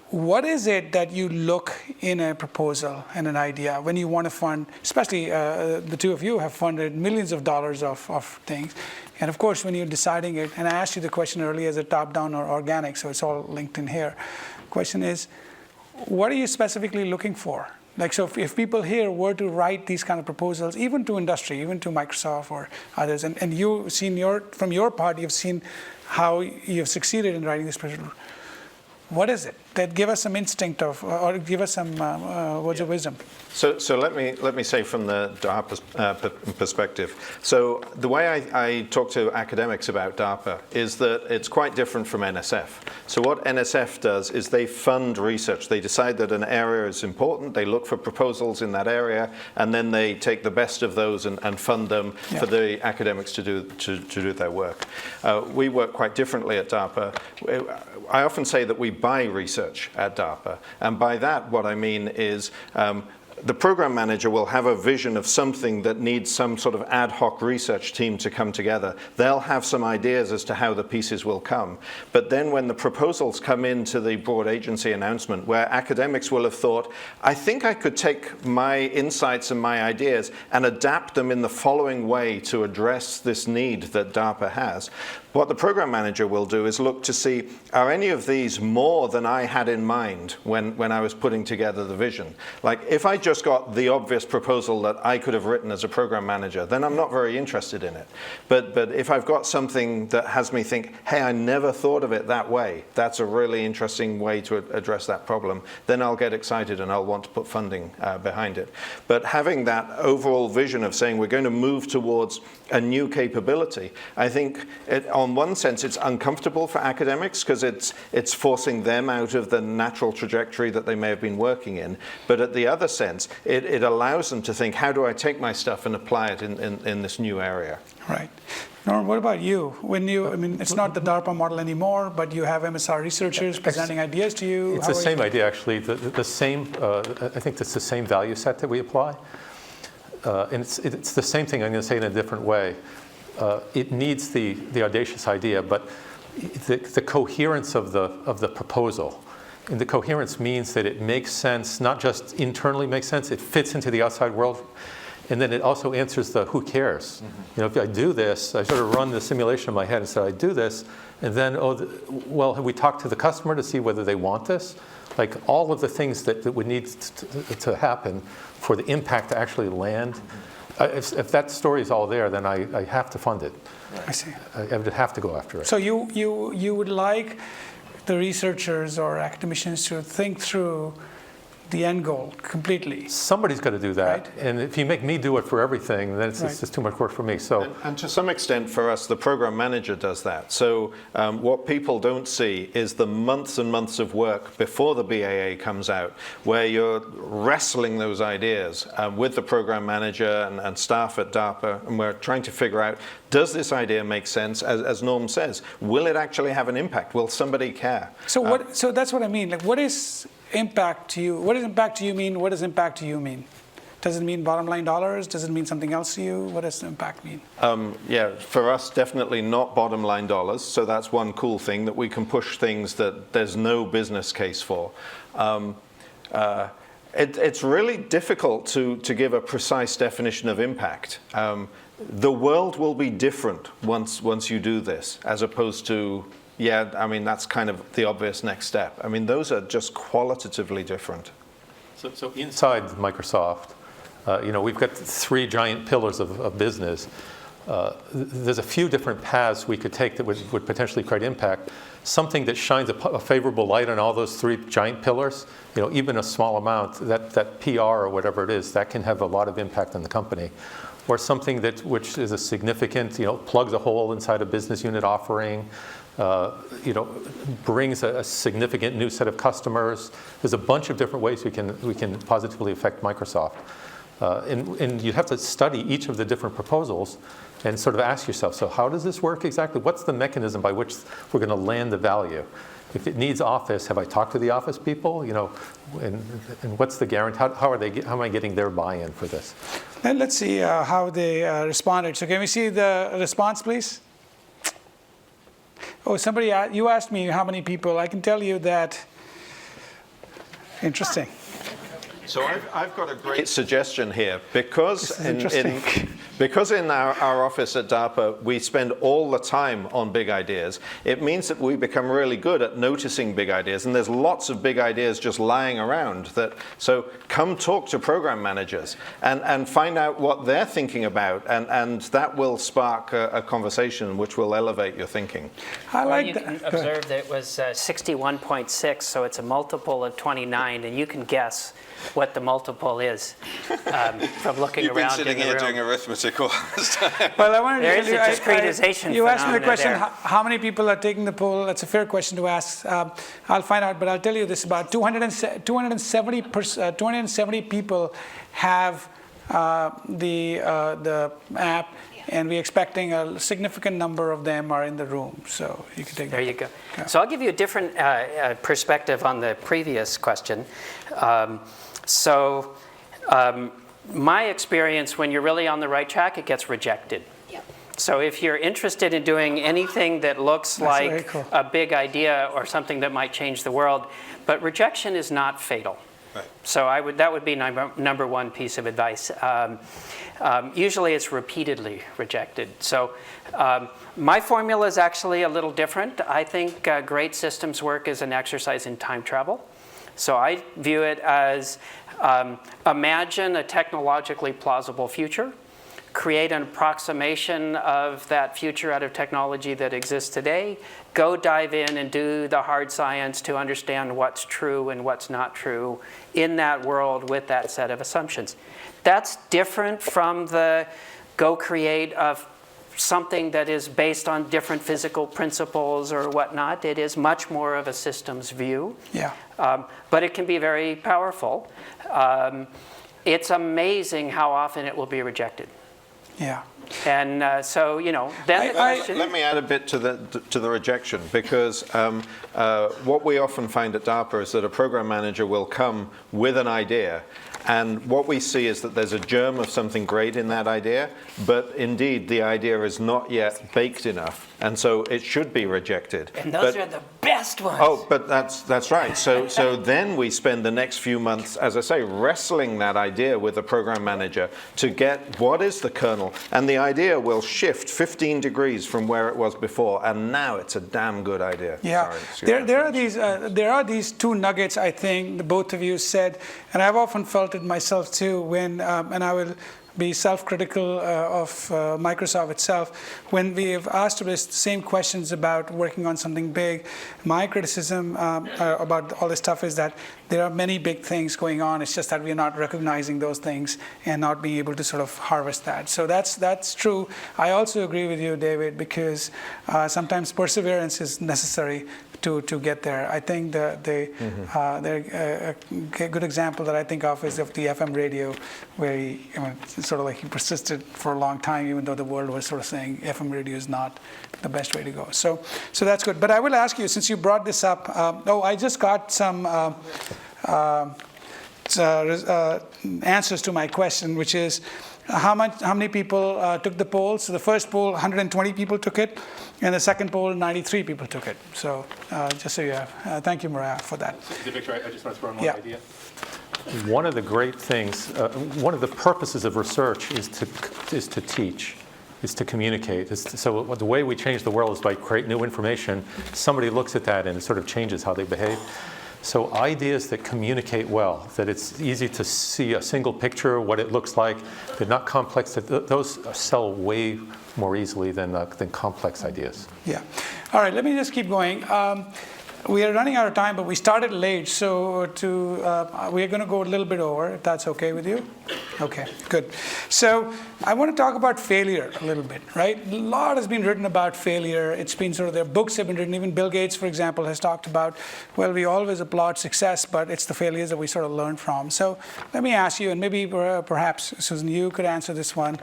what is it that you look in a proposal and an idea when you want to fund, especially the two of you have funded millions of dollars of things. And of course, when you're deciding it, and I asked you the question earlier, is it top-down or organic? So it's all linked in here. Question is, what are you specifically looking for? So if people here were to write these kind of proposals, even to industry, even to Microsoft or others, and you've seen from your part, you've seen how you've succeeded in writing this proposal. What is it? That give us some instinct of, or give us some words of wisdom. So let me say from the DARPA perspective. So the way I talk to academics about DARPA is that it's quite different from NSF. So what NSF does is they fund research. They decide that an area is important. They look for proposals in that area, and then they take the best of those and fund them for the academics to do their work. We work quite differently at DARPA. I often say that we buy research at DARPA, and by that what I mean is the program manager will have a vision of something that needs some sort of ad hoc research team to come together. They'll have some ideas as to how the pieces will come. But then when the proposals come into the broad agency announcement, where academics will have thought, I think I could take my insights and my ideas and adapt them in the following way to address this need that DARPA has. What the program manager will do is look to see, are any of these more than I had in mind when I was putting together the vision? Like, if I just got the obvious proposal that I could have written as a program manager, then I'm not very interested in it. But if I've got something that has me think, hey, I never thought of it that way, that's a really interesting way to address that problem, then I'll get excited and I'll want to put funding behind it. But having that overall vision of saying we're going to move towards a new capability, I think on one sense it's uncomfortable for academics because it's forcing them out of the natural trajectory that they may have been working in. But at the other sense, it allows them to think, how do I take my stuff and apply it in this new area? Right. Norm, what about you? It's not the DARPA model anymore, but you have MSR researchers presenting ideas to you. It's the same idea, actually. The same, I think it's the same value set that we apply. And it's the same thing, I'm going to say in a different way. It needs the audacious idea, but the coherence of the proposal. And the coherence means that it makes sense, not just internally makes sense, it fits into the outside world. And then it also answers the who cares. You know, if I do this, I sort of run the simulation in my head and say, I do this, and then, well, have we talked to the customer to see whether they want this? Like all of the things that would need to happen for the impact to actually land. If that story is all there, then I have to fund it. I see. I would have to go after it. So you would like the researchers or academicians to think through the end goal completely. Somebody's got to do that. Right. And if you make me do it for everything, then it's just too much work for me. So, and to some extent for us, the program manager does that. So what people don't see is the months and months of work before the BAA comes out, where you're wrestling those ideas with the program manager and staff at DARPA, and we're trying to figure out, does this idea make sense? As Norm says, will it actually have an impact? Will somebody care? So so that's what I mean. Like, what is impact to you? What does impact to you mean? What does impact to you mean? Does it mean bottom line dollars? Does it mean something else to you? What does impact mean? Yeah, for us, definitely not bottom line dollars. So that's one cool thing, that we can push things that there's no business case for. It's really difficult to give a precise definition of impact. The world will be different once you do this, as opposed to, yeah, I mean, that's kind of the obvious next step. I mean, those are just qualitatively different. So inside Microsoft, you know, we've got 3 giant pillars of business. There's a few different paths we could take that would potentially create impact. Something that shines a favorable light on all those 3 giant pillars, you know, even a small amount, that PR or whatever it is, that can have a lot of impact on the company. Or something which is a significant, you know, plugs a hole inside a business unit offering, you know, brings a significant new set of customers. There's a bunch of different ways we can positively affect Microsoft. And you have to study each of the different proposals and sort of ask yourself, so how does this work exactly? What's the mechanism by which we're going to land the value? If it needs Office, have I talked to the Office people? You know, and what's the guarantee? How am I getting their buy-in for this? And let's see how they responded. So can we see the response, please? Oh, somebody, you asked me how many people. I can tell you that. Interesting. So I've got a great suggestion here, because interesting. in our office at DARPA we spend all the time on big ideas. It means that we become really good at noticing big ideas, and there's lots of big ideas just lying around. So come talk to program managers and find out what they're thinking about, and that will spark a conversation which will elevate your thinking. I like you that. can observe that it was 61.6, so it's a multiple of 29, and you can guess what the multiple is from looking You've been around sitting in the here room. doing arithmetic all this time. Well, I wanted There to is tell a you, discretization you asked me the phenomena question, there. how many people are taking the poll? That's a fair question to ask. I'll find out, but I'll tell you this, about 270 people have the app, and we're expecting a significant number of them are in the room. So you can take There that. you go. Yeah. So I'll give you a different perspective on the previous question. My experience, when you're really on the right track, it gets rejected. Yep. So if you're interested in doing anything that looks That's very like cool. a big idea or something that might change the world, but rejection is not fatal. Right. So that would be number one piece of advice. Usually it's repeatedly rejected. So my formula is actually a little different. I think great systems work is an exercise in time travel. So I view it as imagine a technologically plausible future, create an approximation of that future out of technology that exists today, go dive in and do the hard science to understand what's true and what's not true in that world with that set of assumptions. That's different from the go create of something that is based on different physical principles or whatnot. It is much more of a systems view. Yeah. But it can be very powerful. It's amazing how often it will be rejected. Yeah. And so, you know, then the question... Let me add a bit to the rejection, because what we often find at DARPA is that a program manager will come with an idea, and what we see is that there's a germ of something great in that idea, but indeed the idea is not yet baked enough, and so it should be rejected. And those are the best ones. Oh, but that's right. So then we spend the next few months, as I say, wrestling that idea with the program manager to get what is the kernel, and the idea will shift 15 degrees from where it was before, and now it's a damn good idea. Yeah, Sorry, there are these two nuggets, I think, both of you said, and I've often felt it myself too, when, and I will be self-critical of Microsoft itself. When we have asked us the same questions about working on something big, my criticism about all this stuff is that there are many big things going on. It's just that we're not recognizing those things and not being able to sort of harvest that. So that's true. I also agree with you, David, because sometimes perseverance is necessary to get there. I think a good example that I think of is of the FM radio, where he persisted for a long time, even though the world was sort of saying FM radio is not the best way to go. So that's good. But I will ask you, since you brought this up, I just got some answers to my question, which is how many people took the poll. So the first poll, 120 people took it, and the second poll, 93 people took it. So just so you have, thank you, Mariah, for that. Victor, I just want to throw in one idea. One of the great things, one of the purposes of research is to teach, is to communicate. So the way we change the world is by creating new information. Somebody looks at that and it sort of changes how they behave. So ideas that communicate well, that it's easy to see a single picture, what it looks like, they're not complex, those sell way more easily than complex ideas. Yeah. All right, let me just keep going. We are running out of time, but we started late, so we are going to go a little bit over, if that's okay with you. Okay, good. So I want to talk about failure a little bit, right? A lot has been written about failure. It's been sort of, their books have been written. Even Bill Gates, for example, has talked about, well, we always applaud success, but it's the failures that we sort of learn from. So let me ask you, and maybe perhaps, Susan, you could answer this one.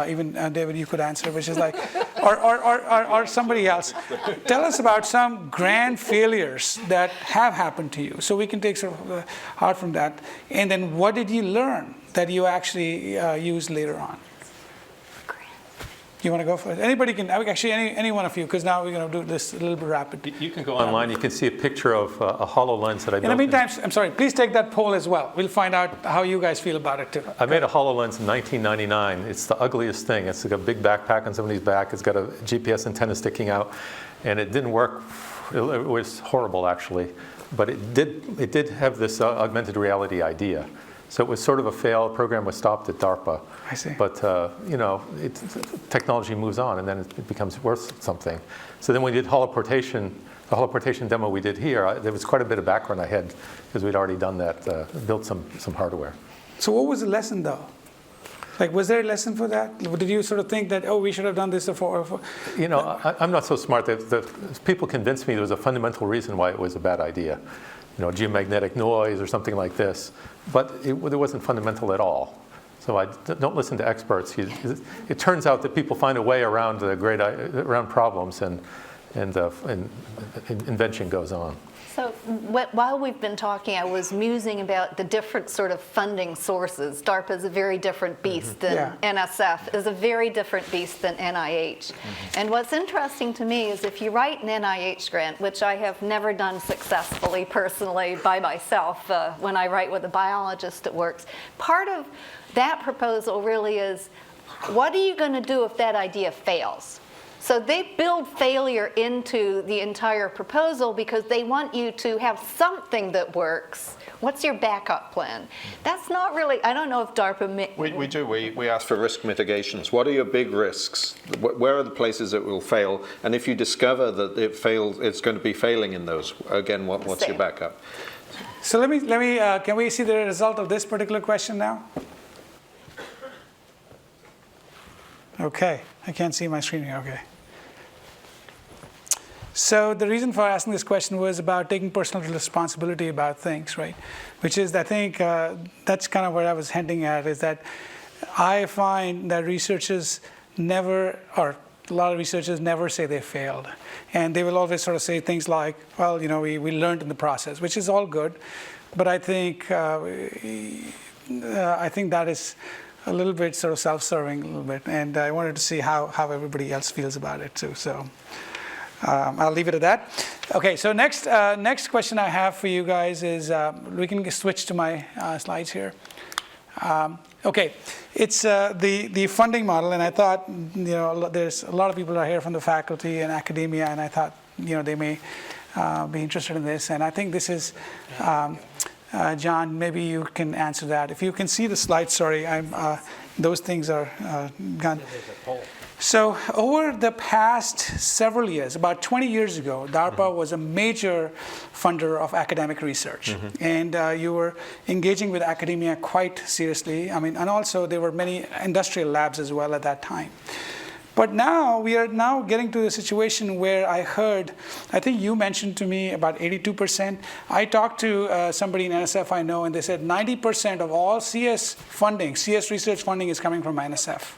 Even David, you could answer, which is like, or somebody else. Tell us about some grand failures that have happened to you, so we can take sort of heart from that. And then what did you learn that you actually use later on? You want to go for it? Anybody can, actually any one of you, because now we're going to do this a little bit rapid. You can go online, you can see a picture of a HoloLens that I built. In the meantime, I'm sorry, please take that poll as well. We'll find out how you guys feel about it too. I made a HoloLens in 1999. It's the ugliest thing. It's like a big backpack on somebody's back. It's got a GPS antenna sticking out, and it didn't work. It was horrible, actually. But it did have this augmented reality idea. So it was sort of a fail. The program was stopped at DARPA. I see. But technology moves on, and then it becomes worth something. So then we did holoportation. The holoportation demo we did here, there was quite a bit of background I had because we'd already done that, built some hardware. So what was the lesson, though? Like, was there a lesson for that? Did you sort of think that, oh, we should have done this before? I'm not so smart. People convinced me there was a fundamental reason why it was a bad idea. Geomagnetic noise or something like this. But there wasn't fundamental at all. So I don't listen to experts. It turns out that people find a way around around problems, and invention goes on. So while we've been talking, I was musing about the different sort of funding sources. DARPA is a very different beast than NSF, is a very different beast than NIH. And what's interesting to me is if you write an NIH grant, which I have never done successfully personally by myself, when I write with a biologist it works, part of that proposal really is, what are you going to do if that idea fails? So they build failure into the entire proposal because they want you to have something that works. What's your backup plan? That's not really, I don't know if DARPA... We do. We ask for risk mitigations. What are your big risks? Where are the places that will fail? And if you discover that it fails, it's going to be failing in those, again, what's your backup? So let me. Can we see the result of this particular question now? Okay, I can't see my screen here, okay. So the reason for asking this question was about taking personal responsibility about things, right? Which is, I think, that's kind of what I was hinting at, is that I find that researchers never, or a lot of researchers never say they failed. And they will always sort of say things like, well, we learned in the process, which is all good. But I think that is a little bit sort of self-serving a little bit. And I wanted to see how everybody else feels about it too. So I'll leave it at that. Okay, so next question I have for you guys is, we can switch to my slides here. Okay, it's the funding model, and I thought, there's a lot of people that are here from the faculty and academia, and I thought, they may be interested in this, and I think this is, John, maybe you can answer that. If you can see the slide, sorry, those things are gone. So over the past several years, about 20 years ago, DARPA was a major funder of academic research. And you were engaging with academia quite seriously. And also there were many industrial labs as well at that time. But now we are now getting to a situation where I think you mentioned to me about 82%. I talked to somebody in NSF I know, and they said 90% of all CS research funding is coming from NSF.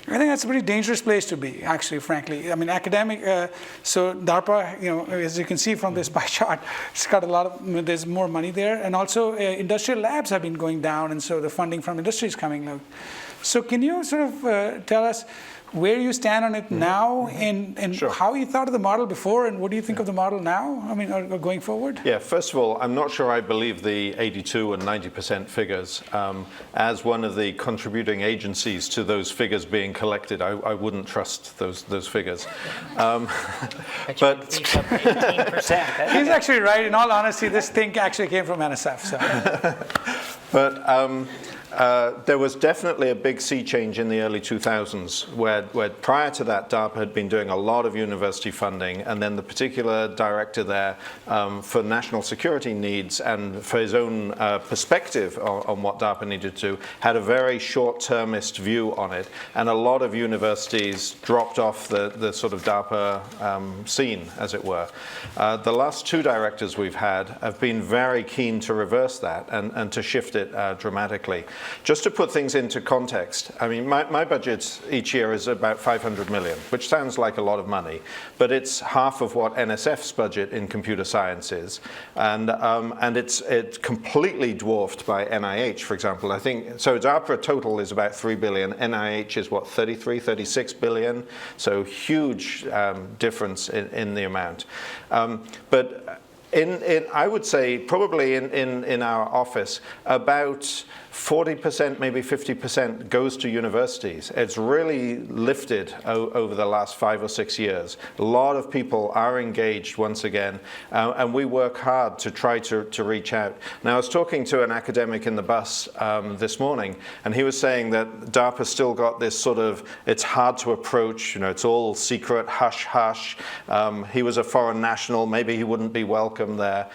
I think that's a pretty dangerous place to be, actually, frankly. Academic, so DARPA, as you can see from this pie chart, it's got there's more money there. And also industrial labs have been going down, and so the funding from industry is coming low. So can you sort of tell us where you stand on it now, and Sure. how you thought of the model before, and what do you think of the model now, or going forward? Yeah, first of all, I'm not sure I believe the 82 and 90% figures. As one of the contributing agencies to those figures being collected, I wouldn't trust those figures. But He's up 18%. He's actually right. In all honesty, this thing actually came from NSF. So. But there was definitely a big sea change in the early 2000s, where prior to that, DARPA had been doing a lot of university funding, and then the particular director there for national security needs and for his own perspective on what DARPA needed to do, had a very short-termist view on it, and a lot of universities dropped off the sort of DARPA scene, as it were. The last two directors we've had have been very keen to reverse that and to shift it dramatically. Just to put things into context, my budget each year is about 500 million, which sounds like a lot of money, but it's half of what NSF's budget in computer science is, and it's completely dwarfed by NIH, for example. I think so. DARPA total is about 3 billion. NIH is 33, 36 billion. So huge difference in the amount, but. I would say probably in our office, about 40%, maybe 50% goes to universities. It's really lifted over the last 5 or 6 years. A lot of people are engaged once again, and we work hard to try to reach out. Now, I was talking to an academic in the bus this morning, and he was saying that DARPA's still got this sort of, it's hard to approach, it's all secret, hush, hush. He was a foreign national, maybe he wouldn't be welcome there.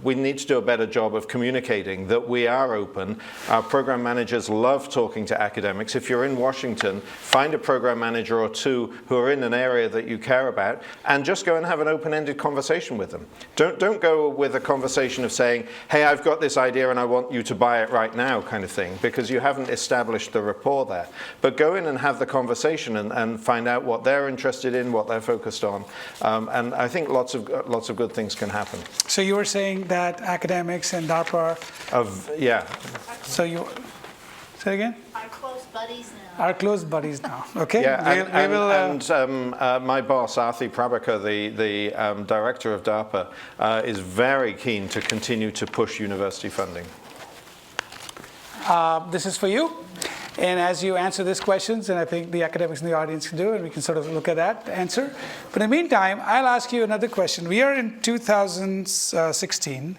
We need to do a better job of communicating that we are open. Our program managers love talking to academics. If you're in Washington, find a program manager or two who are in an area that you care about, and just go and have an open-ended conversation with them. Don't go with a conversation of saying, hey, I've got this idea and I want you to buy it right now, kind of thing, because you haven't established the rapport there. But go in and have the conversation and find out what they're interested in, what they're focused on. And I think lots of good things can happen. So you were saying that academics and DARPA yeah. So you say again? Our close buddies now. Our close buddies now. Okay. Yeah, my boss, Arthi Prabhakar, the director of DARPA, is very keen to continue to push university funding. This is for you. And as you answer these questions, and I think the academics in the audience can do, and we can sort of look at that answer. But in the meantime, I'll ask you another question. We are in 2016.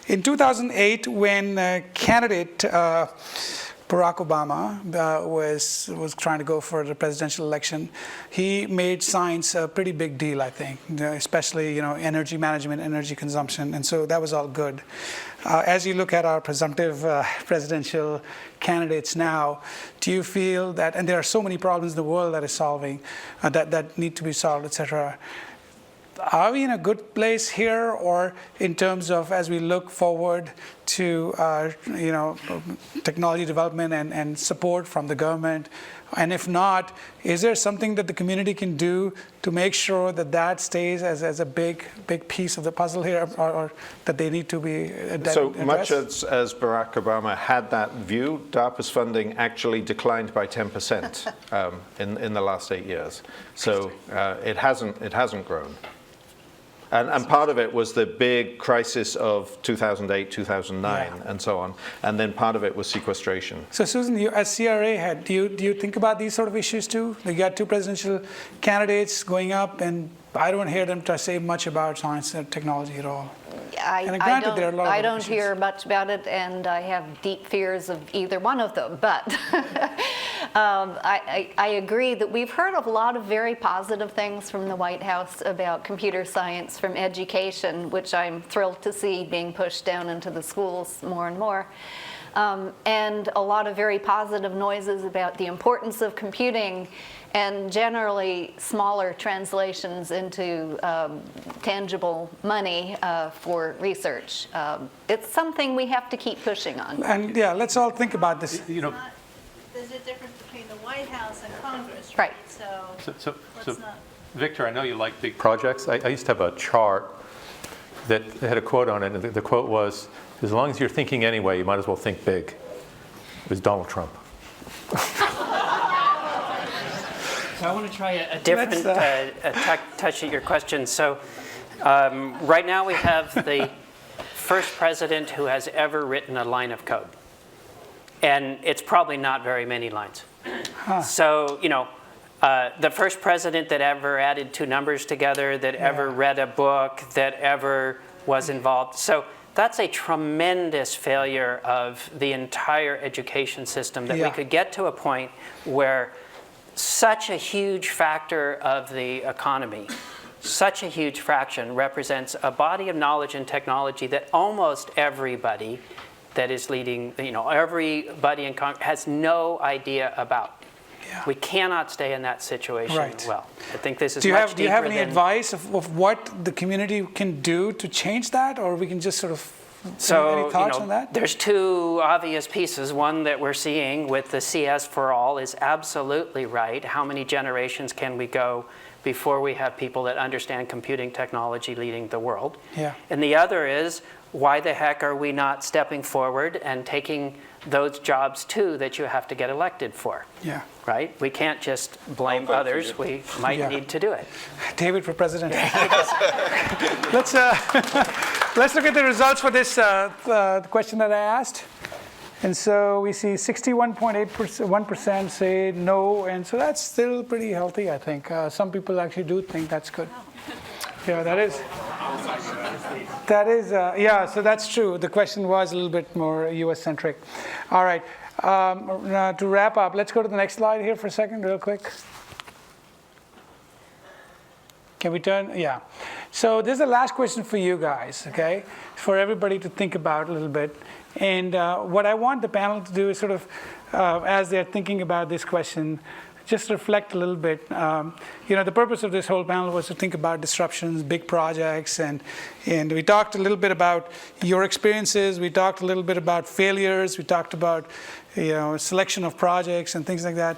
In 2008, when candidate Barack Obama was trying to go for the presidential election, he made science a pretty big deal, I think, especially energy management, energy consumption, and so that was all good. As you look at our presumptive presidential candidates now, do you feel that, and there are so many problems in the world that is solving, that need to be solved, et cetera, are we in a good place here, or in terms of as we look forward to technology development and support from the government? And if not, is there something that the community can do to make sure that that stays as a big piece of the puzzle here, or that they need to be addressed? So much as Barack Obama had that view, DARPA's funding actually declined by 10% in the last 8 years. So it hasn't grown. And part of it was the big crisis of 2008, 2009, and so on. And then part of it was sequestration. So Susan, you, as CRA head, do you think about these sort of issues too? You got 2 presidential candidates going up, and I don't hear them to say much about science and technology at all. I don't hear much about it, and I have deep fears of either one of them. But I agree that we've heard of a lot of very positive things from the White House about computer science from education, which I'm thrilled to see being pushed down into the schools more and more. And a lot of very positive noises about the importance of computing, and generally smaller translations into tangible money for research. It's something we have to keep pushing on. And yeah, let's all think about this. There's a difference between the White House and Congress, right? So Victor, I know you like big projects. I used to have a chart that had a quote on it, and the quote was, as long as you're thinking anyway, you might as well think big. It was Donald Trump. So I want to try a different touch at your question. So right now we have the first president who has ever written a line of code. And it's probably not very many lines. So, the first president that ever added 2 numbers together, that ever read a book, that ever was involved. So that's a tremendous failure of the entire education system, that we could get to a point where such a huge factor of the economy, such a huge fraction, represents a body of knowledge and technology that almost everybody that is leading, everybody in Congress has no idea about. Yeah. We cannot stay in that situation well. I think this is much deeper. Do you have any advice of what the community can do to change that, or we can just sort of any thoughts on that? There's 2 obvious pieces. One that we're seeing with the CS for All is absolutely right. How many generations can we go before we have people that understand computing technology leading the world? Yeah. And the other is, why the heck are we not stepping forward and taking those jobs too that you have to get elected for? Yeah. Right? We can't just blame others. We might need to do it. David for president. Let's look at the results for this question that I asked. And so we see 61.1% say no, and so that's still pretty healthy, I think. Some people actually do think that's good. Yeah, that is, yeah, so that's true. The question was a little bit more US-centric. All right, to wrap up, let's go to the next slide here for a second, real quick. Can we turn? Yeah. So this is the last question for you guys, okay? For everybody to think about a little bit. And what I want the panel to do is sort of, as they're thinking about this question, just reflect a little bit. The purpose of this whole panel was to think about disruptions, big projects, and we talked a little bit about your experiences. We talked a little bit about failures. We talked about selection of projects and things like that.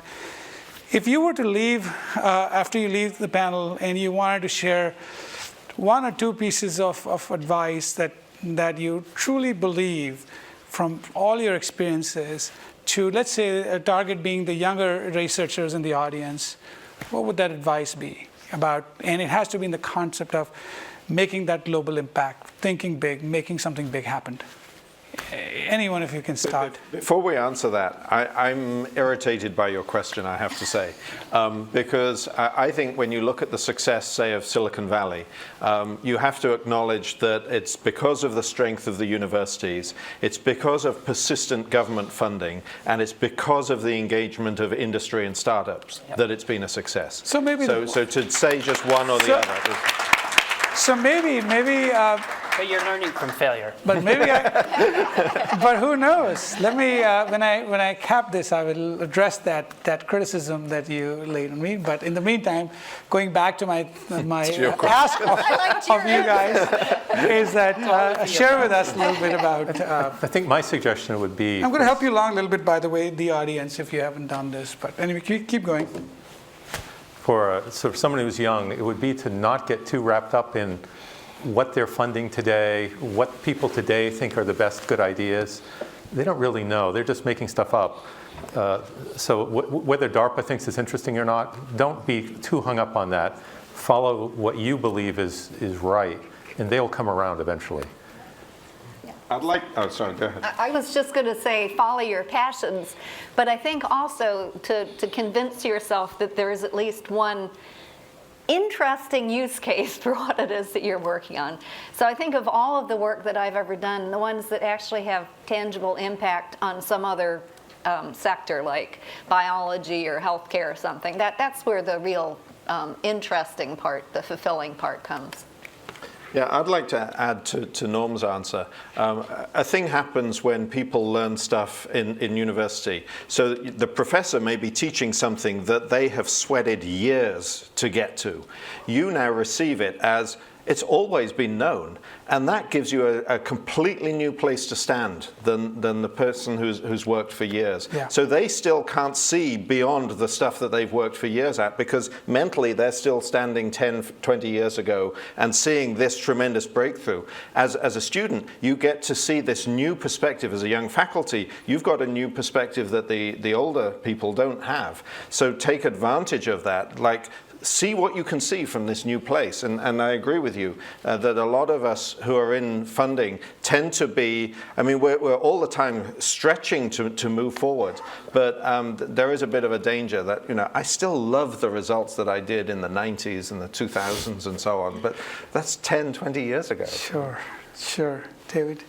If you were to leave after you leave the panel and you wanted to share 1 or 2 pieces of advice that you truly believe from all your experiences, to, let's say, a target being the younger researchers in the audience, what would that advice be about? And it has to be in the concept of making that global impact, thinking big, making something big happen. Anyone of you can start. Before we answer that, I'm irritated by your question, I have to say, because I think when you look at the success, say, of Silicon Valley, you have to acknowledge that it's because of the strength of the universities, it's because of persistent government funding, and it's because of the engagement of industry and startups that it's been a success. So maybe so to say just one or the other. So maybe But you're learning from failure. But maybe but who knows? Let me, when I cap this, I will address that criticism that you laid on me. But in the meantime, going back to my ask of you guys, is that share with us a little bit about. I think my suggestion would be. I'm going to help you along a little bit, by the way, the audience, if you haven't done this. But anyway, keep going. For sort of someone who's young, it would be to not get too wrapped up in what they're funding today, what people today think are the best good ideas. They don't really know. They're just making stuff up. So whether DARPA thinks it's interesting or not, don't be too hung up on that. Follow what you believe is right, and they'll come around eventually. Oh, sorry, go ahead. I was just going to say, follow your passions, but I think also to convince yourself that there is at least one interesting use case for what it is that you're working on. So I think of all of the work that I've ever done, the ones that actually have tangible impact on some other sector, like biology or healthcare or something, that's where the real interesting part, the fulfilling part comes. Yeah, I'd like to add to Norm's answer. A thing happens when people learn stuff in university. So the professor may be teaching something that they have sweated years to get to. You now receive it as it's always been known, and that gives you a completely new place to stand than the person who's worked for years. Yeah. So they still can't see beyond the stuff that they've worked for years at, because mentally they're still standing 10, 20 years ago and seeing this tremendous breakthrough. As a student, you get to see this new perspective. As a young faculty, you've got a new perspective that the older people don't have. So take advantage of that. Like, see what you can see from this new place. And I agree with you that a lot of us who are in funding tend to be, I mean, we're all the time stretching to move forward, but there is a bit of a danger that, I still love the results that I did in the 90s and the 2000s and so on, but that's 10, 20 years ago. Sure. David?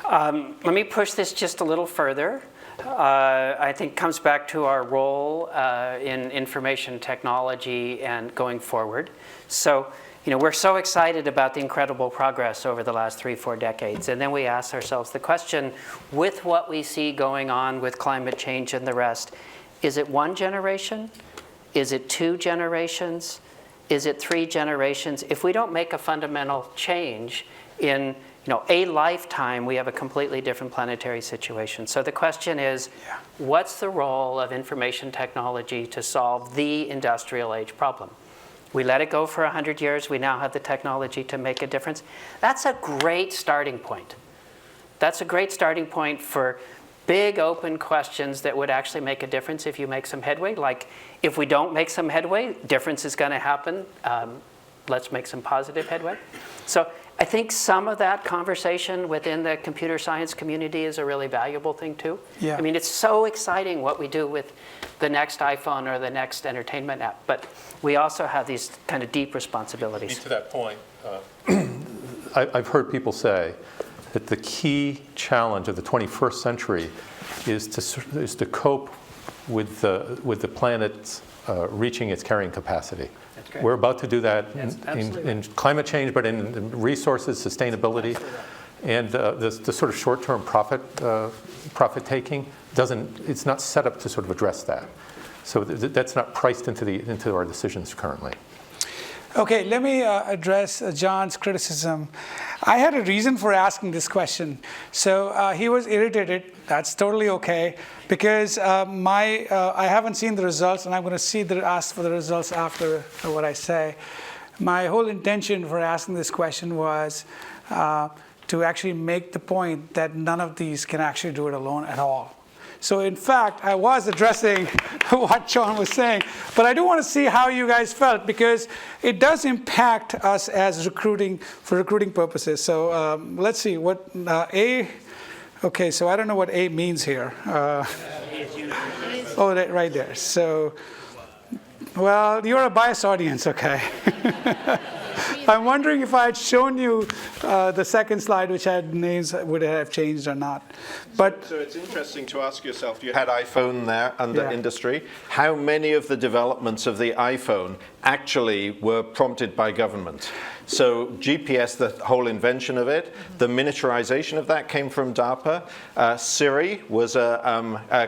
Let me push this just a little further. I think comes back to our role in information technology and going forward. So, we're so excited about the incredible progress over the last 3-4 decades. And then we ask ourselves the question, with what we see going on with climate change and the rest, is it 1 generation? Is it 2 generations? Is it 3 generations? If we don't make a fundamental change in a lifetime, we have a completely different planetary situation. So the question is, what's the role of information technology to solve the industrial age problem? We let it go for 100 years. We now have the technology to make a difference. That's a great starting point. That's a great starting point for big open questions that would actually make a difference if you make some headway. Like, if we don't make some headway, difference is going to happen. Let's make some positive headway. So I think some of that conversation within the computer science community is a really valuable thing too. Yeah. I mean, it's so exciting what we do with the next iPhone or the next entertainment app, but we also have these kind of deep responsibilities. To that point, I've heard people say that the key challenge of the 21st century is to cope with the planet's reaching its carrying capacity. We're about to do that in climate change, but in resources, sustainability, and the sort of short-term profit taking it's not set up to sort of address that. So that's not priced into our decisions currently. Okay, let me address John's criticism. I had a reason for asking this question. So he was irritated. That's totally okay, because I haven't seen the results, and I'm going to ask for the results after what I say. My whole intention for asking this question was to actually make the point that none of these can actually do it alone at all. So in fact, I was addressing what John was saying, but I do want to see how you guys felt, because it does impact us as recruiting purposes. So let's see what A. Okay, so I don't know what A means here. Oh, that right there. So, well, you're a biased audience, okay. I'm wondering if I had shown you the second slide, which had names, would it have changed or not? But so it's interesting to ask yourself, you had iPhone there under industry. How many of the developments of the iPhone actually were prompted by government? So GPS, the whole invention of it, the miniaturization of that came from DARPA. Siri was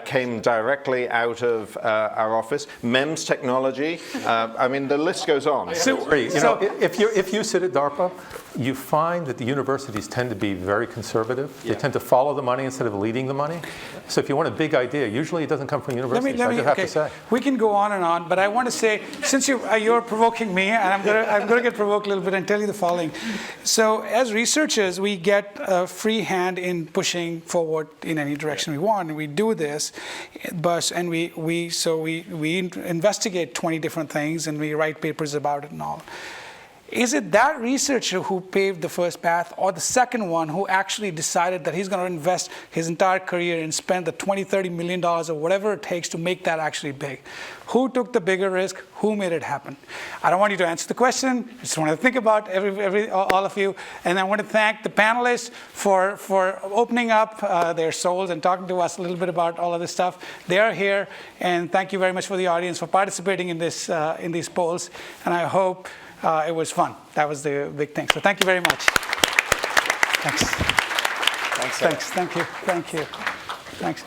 came directly out of our office. MEMS technology. I mean, the list goes on. If you sit at DARPA, you find that the universities tend to be very conservative. They tend to follow the money instead of leading the money. So if you want a big idea, usually it doesn't come from universities. I just have to say. We can go on and on, but I want to say, since you're provoking me, and I'm going to get provoked a little bit and tell you the following. So as researchers, we get a free hand in pushing forward in any direction we want, and we do this, and we investigate 20 different things, and we write papers about it and all. Is it that researcher who paved the first path, or the second one who actually decided that he's going to invest his entire career and spend the $20–30 million or whatever it takes to make that actually big? Who took the bigger risk? Who made it happen? I don't want you to answer the question. I just want to think about all of you. And I want to thank the panelists for opening up their souls and talking to us a little bit about all of this stuff. They are here, and thank you very much for the audience for participating in this in these polls. And I hope it was fun. That was the big thing. So thank you very much. Thanks. Thanks. Thank you. Thank you. Thanks.